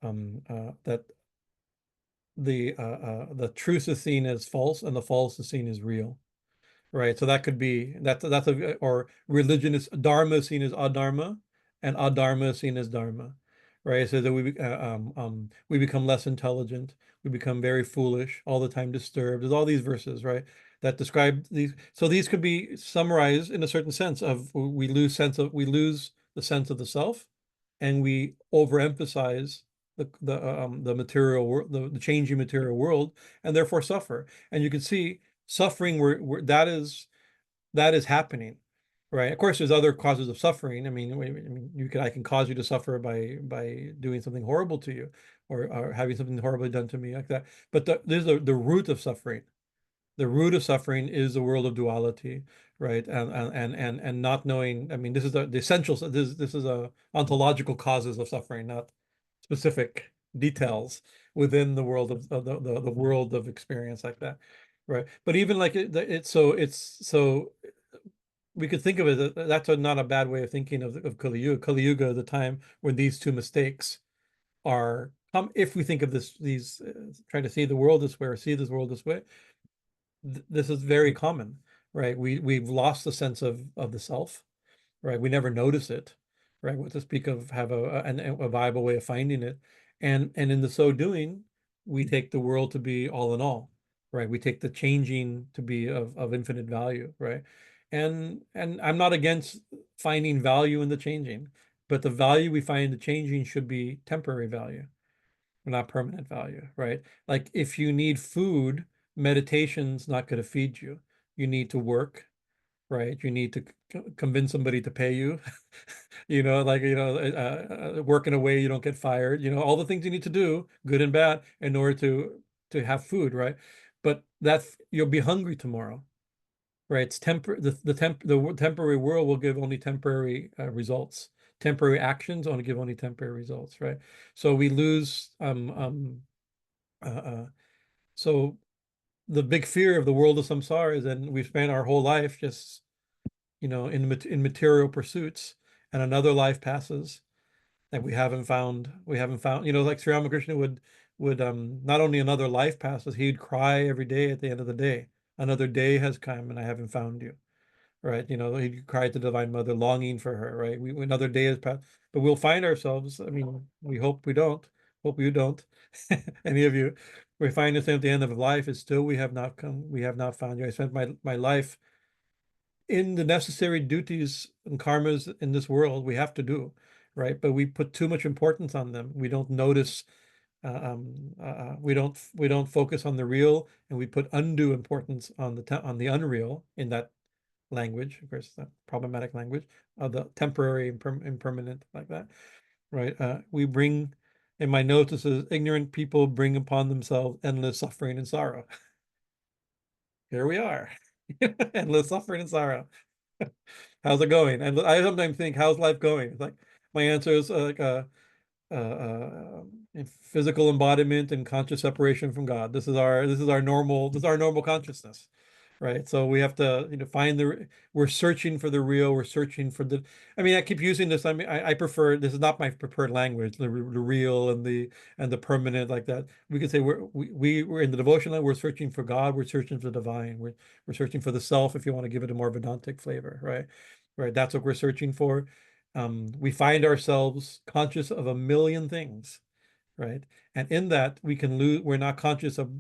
that the truth is seen as false and the false is seen as real, right? So that could be or religion is dharma is seen as adharma and adharma is seen as dharma, right? So that we become less intelligent, we become very foolish, all the time disturbed. There's all these verses, right, that describe these. So these could be summarized in a certain sense of we lose the sense of the self, and we overemphasize the material world, the changing material world, and therefore suffer. And you can see suffering where that is happening, right? Of course, there's other causes of suffering. I mean, I can cause you to suffer by doing something horrible to you, or having something horribly done to me like that. But there's the root of suffering. The root of suffering is the world of duality, right? And not knowing. I mean, this is the essentials. This is a ontological causes of suffering, not specific details within the world of the world of experience like that, right? But even like it's so we could think of it that's not a bad way of thinking of Kali Yuga. Kali Yuga, the time when these two mistakes are if we think of these trying to see the world this way or see this world this way, this is very common, right? We've lost the sense of the self, right? We never notice it, right? What to speak of have a viable way of finding it, and in the so doing, we take the world to be all in all, right? We take the changing to be of infinite value, right? And I'm not against finding value in the changing, but the value we find in the changing should be temporary value, not permanent value, right? Like if you need food, meditation's not going to feed you. You need to work, right? You need to convince somebody to pay you, work in a way you don't get fired, all the things you need to do, good and bad, in order to have food, right? But you'll be hungry tomorrow, right? It's the temporary world will give only temporary results. Temporary actions only give only temporary results, right? So we lose. So the big fear of the world of samsara is that we spend our whole life just, in material pursuits, and another life passes that we haven't found. Like Sri Ramakrishna would not only another life passes, he'd cry every day at the end of the day. Another day has come and I haven't found you, right? He cried to Divine Mother, longing for her, right? Another day has passed, but we'll find ourselves. I mean, we hope we don't. Hope you don't. Any of you. We find ourselves at the end of life is still we have not come. We have not found you. I spent my life in the necessary duties and karmas in this world we have to do, right? But we put too much importance on them. We don't notice. We don't focus on the real, and we put undue importance on the unreal in that language, of course, that problematic language of the temporary, impermanent, like that, right? We bring, in my notes, it says, ignorant people bring upon themselves endless suffering and sorrow. Here we are, endless suffering and sorrow. How's it going? And I sometimes think, how's life going? It's like my answer is like physical embodiment and conscious separation from God. This is our normal consciousness, right? So we have to find we're searching for the real. We're searching for the. I mean, I keep using this. I mean, I prefer, this is not my preferred language. The real and the permanent, like that. We could say we're in the devotion line. We're searching for God. We're searching for the divine. We're searching for the self. If you want to give it a more Vedantic flavor, right? Right. That's what we're searching for. We find ourselves conscious of a million things, right? And in that we can lose. We're not conscious of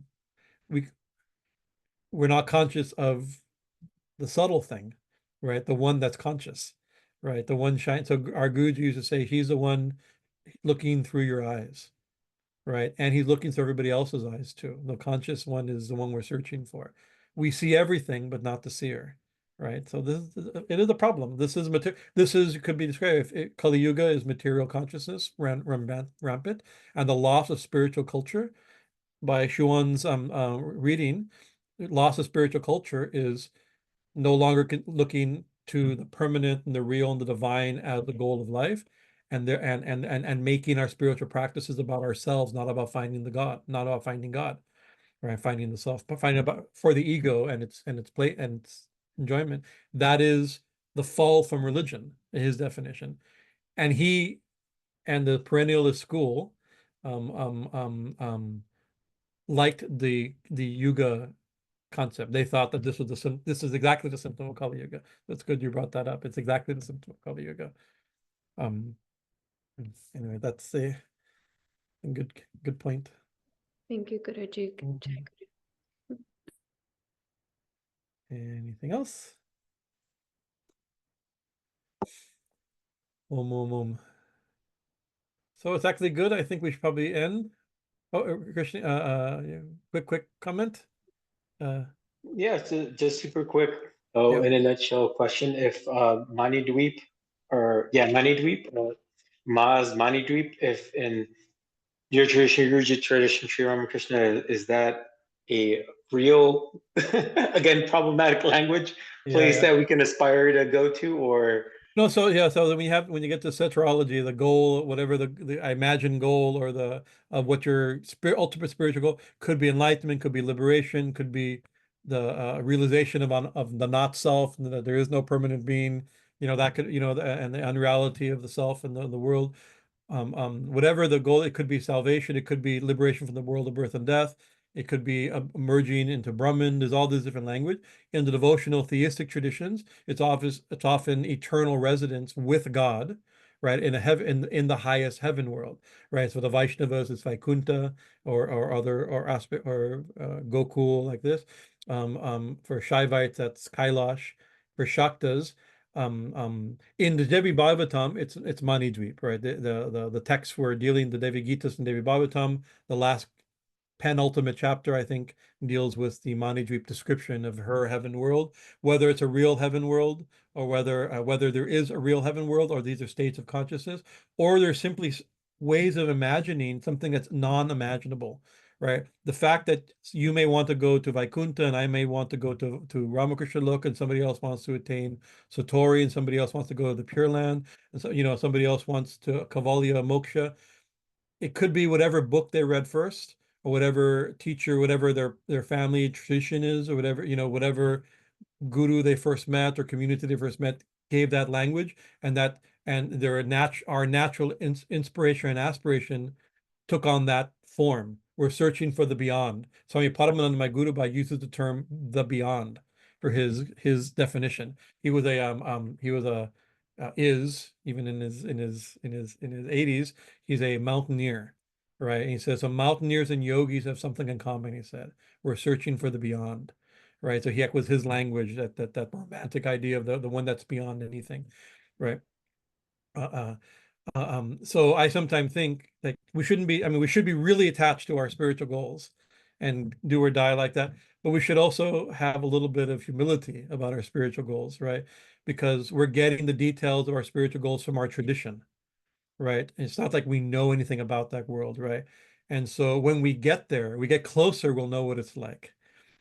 the subtle thing, right? The one that's conscious, right? The one shine. So our Guruji used to say, he's the one looking through your eyes, right? And he's looking through everybody else's eyes too. The conscious one is the one we're searching for. We see everything, but not the seer, right? So it is a problem. This could be described if Kali Yuga is material consciousness rampant, and the loss of spiritual culture. By Schuon's reading, loss of spiritual culture is no longer looking to the permanent and the real and the divine as the goal of life, and making our spiritual practices about ourselves, not about finding God, right? Finding the self, but finding about for the ego and its play and its enjoyment. That is the fall from religion, his definition. And he and the perennialist school liked the yuga concept. They thought that this is exactly the symptom of Kali Yuga. That's good you brought that up. It's exactly the symptom of Kali Yuga. Anyway, that's a good point. Thank you, Guruji. Anything else? So it's actually good. I think we should probably end. Oh, Krishna, quick comment. Yeah, just super quick. Oh, Yeah. in a nutshell, question: if Mani Dweep, Ma's Mani Dweep, if in your tradition, Guruji tradition, Sri Ramakrishna, is that a real, again, problematic language place that we can aspire to go to, or? No, so when you get to Setrology, the goal, whatever the I imagine goal, or what your ultimate spiritual goal could be, enlightenment, could be liberation, could be the realization of the not self, and that there is no permanent being, that could, and the unreality of the self and the world. Whatever the goal, it could be salvation, it could be liberation from the world of birth and death, it could be merging into Brahman. There's all these different language. In the devotional theistic traditions, it's often eternal residence with God, right? In the highest heaven world, right? So the Vaishnavas, it's Vaikuntha or other or aspect or Gokul, like this. For Shaivites, that's Kailash. For Shaktas, in the Devi Bhagavatam, it's Mani Dweep, right? The texts we're dealing, the Devi Gita and Devi Bhagavatam, the last penultimate chapter, I think, deals with the Manidweep description of her heaven world, whether it's a real heaven world, or whether there is a real heaven world, or these are states of consciousness, or they're simply ways of imagining something that's non-imaginable, right? The fact that you may want to go to Vaikuntha and I may want to go to Ramakrishna Loka, and somebody else wants to attain Satori, and somebody else wants to go to the Pure Land, and so, you know, somebody else wants to Kavalya Moksha. It could be whatever book they read first, or whatever teacher, whatever their family tradition is, or whatever, you know, whatever guru they first met or community they first met gave that language, and our natural inspiration and aspiration took on that form. We're searching for the beyond. Swami Padmananda, my guru, uses the term the beyond for his definition. He was even in his 80s, he's a mountaineer, right? And he says, so mountaineers and yogis have something in common. He said, we're searching for the beyond, right? So he was his language, that romantic idea of the one that's beyond anything, right? So I sometimes think that we shouldn't be, I mean, we should be really attached to our spiritual goals and do or die like that, but we should also have a little bit of humility about our spiritual goals, right? Because we're getting the details of our spiritual goals from our tradition, right? And it's not like we know anything about that world, right? And so when we get there, we get closer, we'll know what it's like,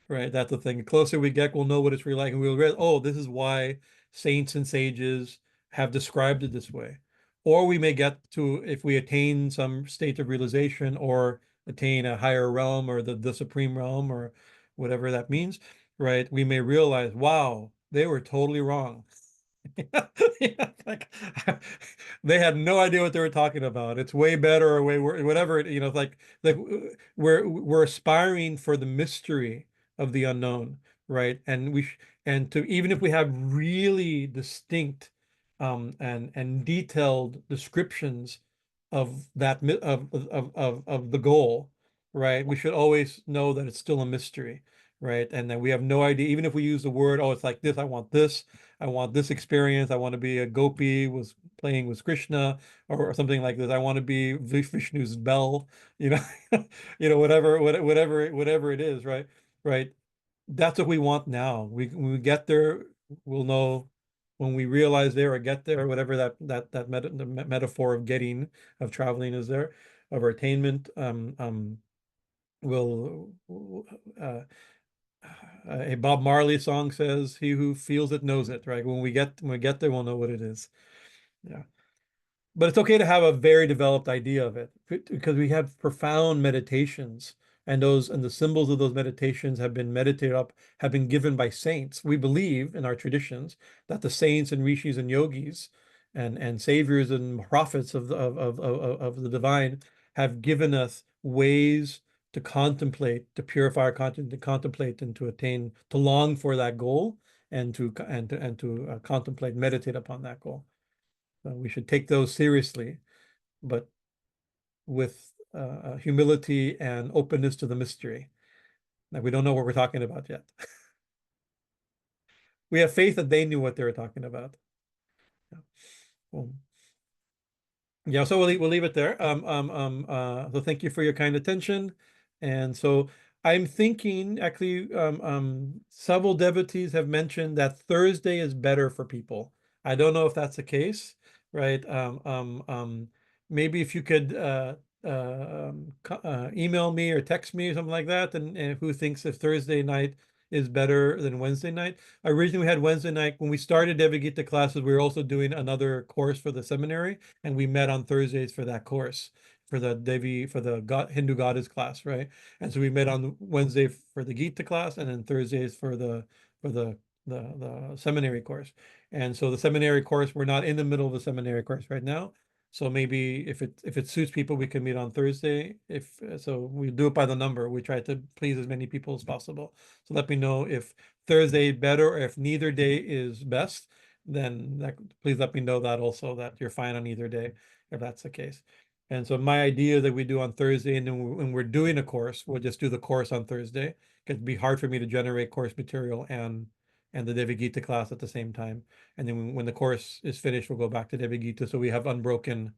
right? That's the thing. The closer we get, we'll know what it's really like, and we'll realize, oh, this is why saints and sages have described it this way. Or we may get to, if we attain some state of realization or attain a higher realm, or the supreme realm, or whatever that means, right? We may realize, wow, they were totally wrong. Yeah, like they had no idea what they were talking about. It's way better or way worse, whatever. You know, it's like we're aspiring for the mystery of the unknown, right? And and to, even if we have really distinct and detailed descriptions of that of the goal, right? We should always know that it's still a mystery, right? And that we have no idea, even if we use the word, oh, it's like this, I want this experience, I want to be a gopi was playing with Krishna, or something like this. I want to be Vishnu's bell, you know, whatever it is, right? Right. That's what we want now. When we get there, we'll know. When we realize there or get there, whatever that metaphor of traveling is there, of our attainment, will a Bob Marley song says, "He who feels it knows it." Right? When we get there, we'll know what it is. Yeah. But it's okay to have a very developed idea of it, because we have profound meditations, and the symbols of those meditations have been meditated up, have been given by saints. We believe in our traditions that the saints and rishis and yogis and saviors and prophets of the divine have given us ways to contemplate, to purify our conscience, to contemplate and to attain, to long for that goal, and to contemplate, meditate upon that goal. We should take those seriously, but with humility and openness to the mystery. Now, we don't know what we're talking about yet. We have faith that they knew what they were talking about. Yeah. Well, yeah, so we'll leave it there. So thank you for your kind attention. And so I'm thinking, actually, several devotees have mentioned that Thursday is better for people. I don't know if that's the case, right? Maybe if you could email me or text me or something like that, and who thinks if Thursday night is better than Wednesday night. Originally, we had Wednesday night. When we started Devi Gita classes, we were also doing another course for the seminary, and we met on Thursdays for that course, for the Hindu goddess class, right? And so we met on Wednesday for the Gita class, and then Thursdays for the seminary course. And so the seminary course, we're not in the middle of the seminary course right now. So maybe if it suits people, we can meet on Thursday. So we do it by the number. We try to please as many people as possible. So let me know if Thursday better, or if neither day is best. Then please let me know that also, that you're fine on either day, if that's the case. And so my idea that we do on Thursday, and then when we're doing a course, we'll just do the course on Thursday. It'd be hard for me to generate course material and the Devi Gita class at the same time. And then when the course is finished, we'll go back to Devi Gita. So we have unbroken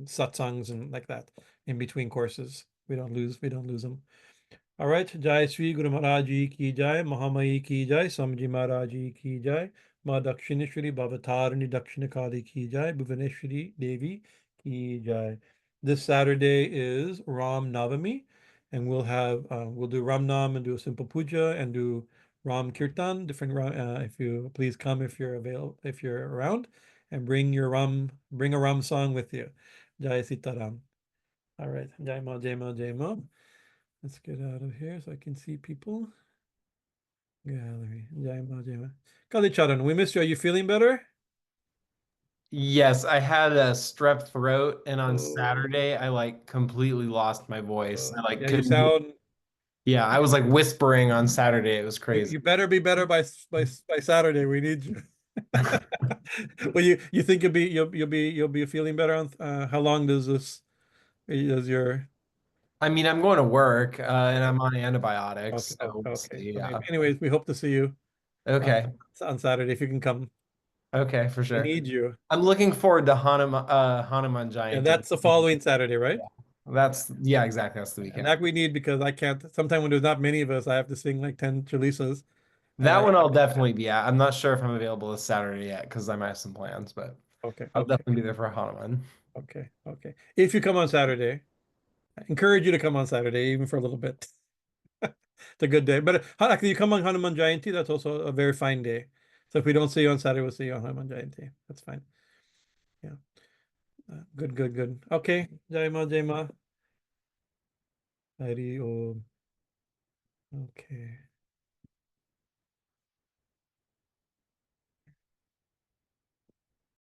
satsangs and like that in between courses. We don't lose them. All right. Jai Sri Guru Maharaj Ji ki jai, Mahamayi ki jai, Swamiji Maharaj Ji ki jai, Ma Dakshineshwari Bhavatarani Dakshina Kali ki jai, Bhuvaneshwari Devi ki jai. This Saturday is Ram Navami, and we'll do Ram Nam and do a simple puja and do Ram Kirtan. If you please come if you're around, and bring a Ram song with you. Jai Sitaram. All right. Jai Ma, Jai Ma, Jai Ma. Let's get out of here so I can see people. Gallery. Jai Ma, Jai Ma. Kali Charan, we missed you. Are you feeling better? Yes, I had a strep throat, and on Oh. Saturday I like completely lost my voice. I like Yeah, you couldn't hear- sound. Yeah, I was like whispering on Saturday. It was crazy. You better be better by Saturday. We need you. Well, you think you'll be feeling better on how long does your I mean, I'm going to work, and I'm on antibiotics, okay, so we'll see. Yeah. Anyways, we hope to see you Okay. on Saturday if you can come. Okay, for We sure. need you. I'm looking forward to Hanuman Jayanti. And that's the following Saturday, right? Yeah, exactly. That's the And weekend. that we need because I can't. Sometime when there's not many of us, I have to sing like 10 chalisas. That one I'll definitely be at. I'm not sure if I'm available this Saturday yet because I might have some plans, but I'll definitely be there for Hanuman. Okay. If you come on Saturday, I encourage you to come on Saturday, even for a little bit. It's a good day. But actually, you come on Hanuman Jayanti, that's also a very fine day. So if we don't see you on Saturday, we'll see you on Hanuman Jayanti. That's fine. Yeah. Good. Okay. Jai Ma, Jai Ma. Hari Om. Okay.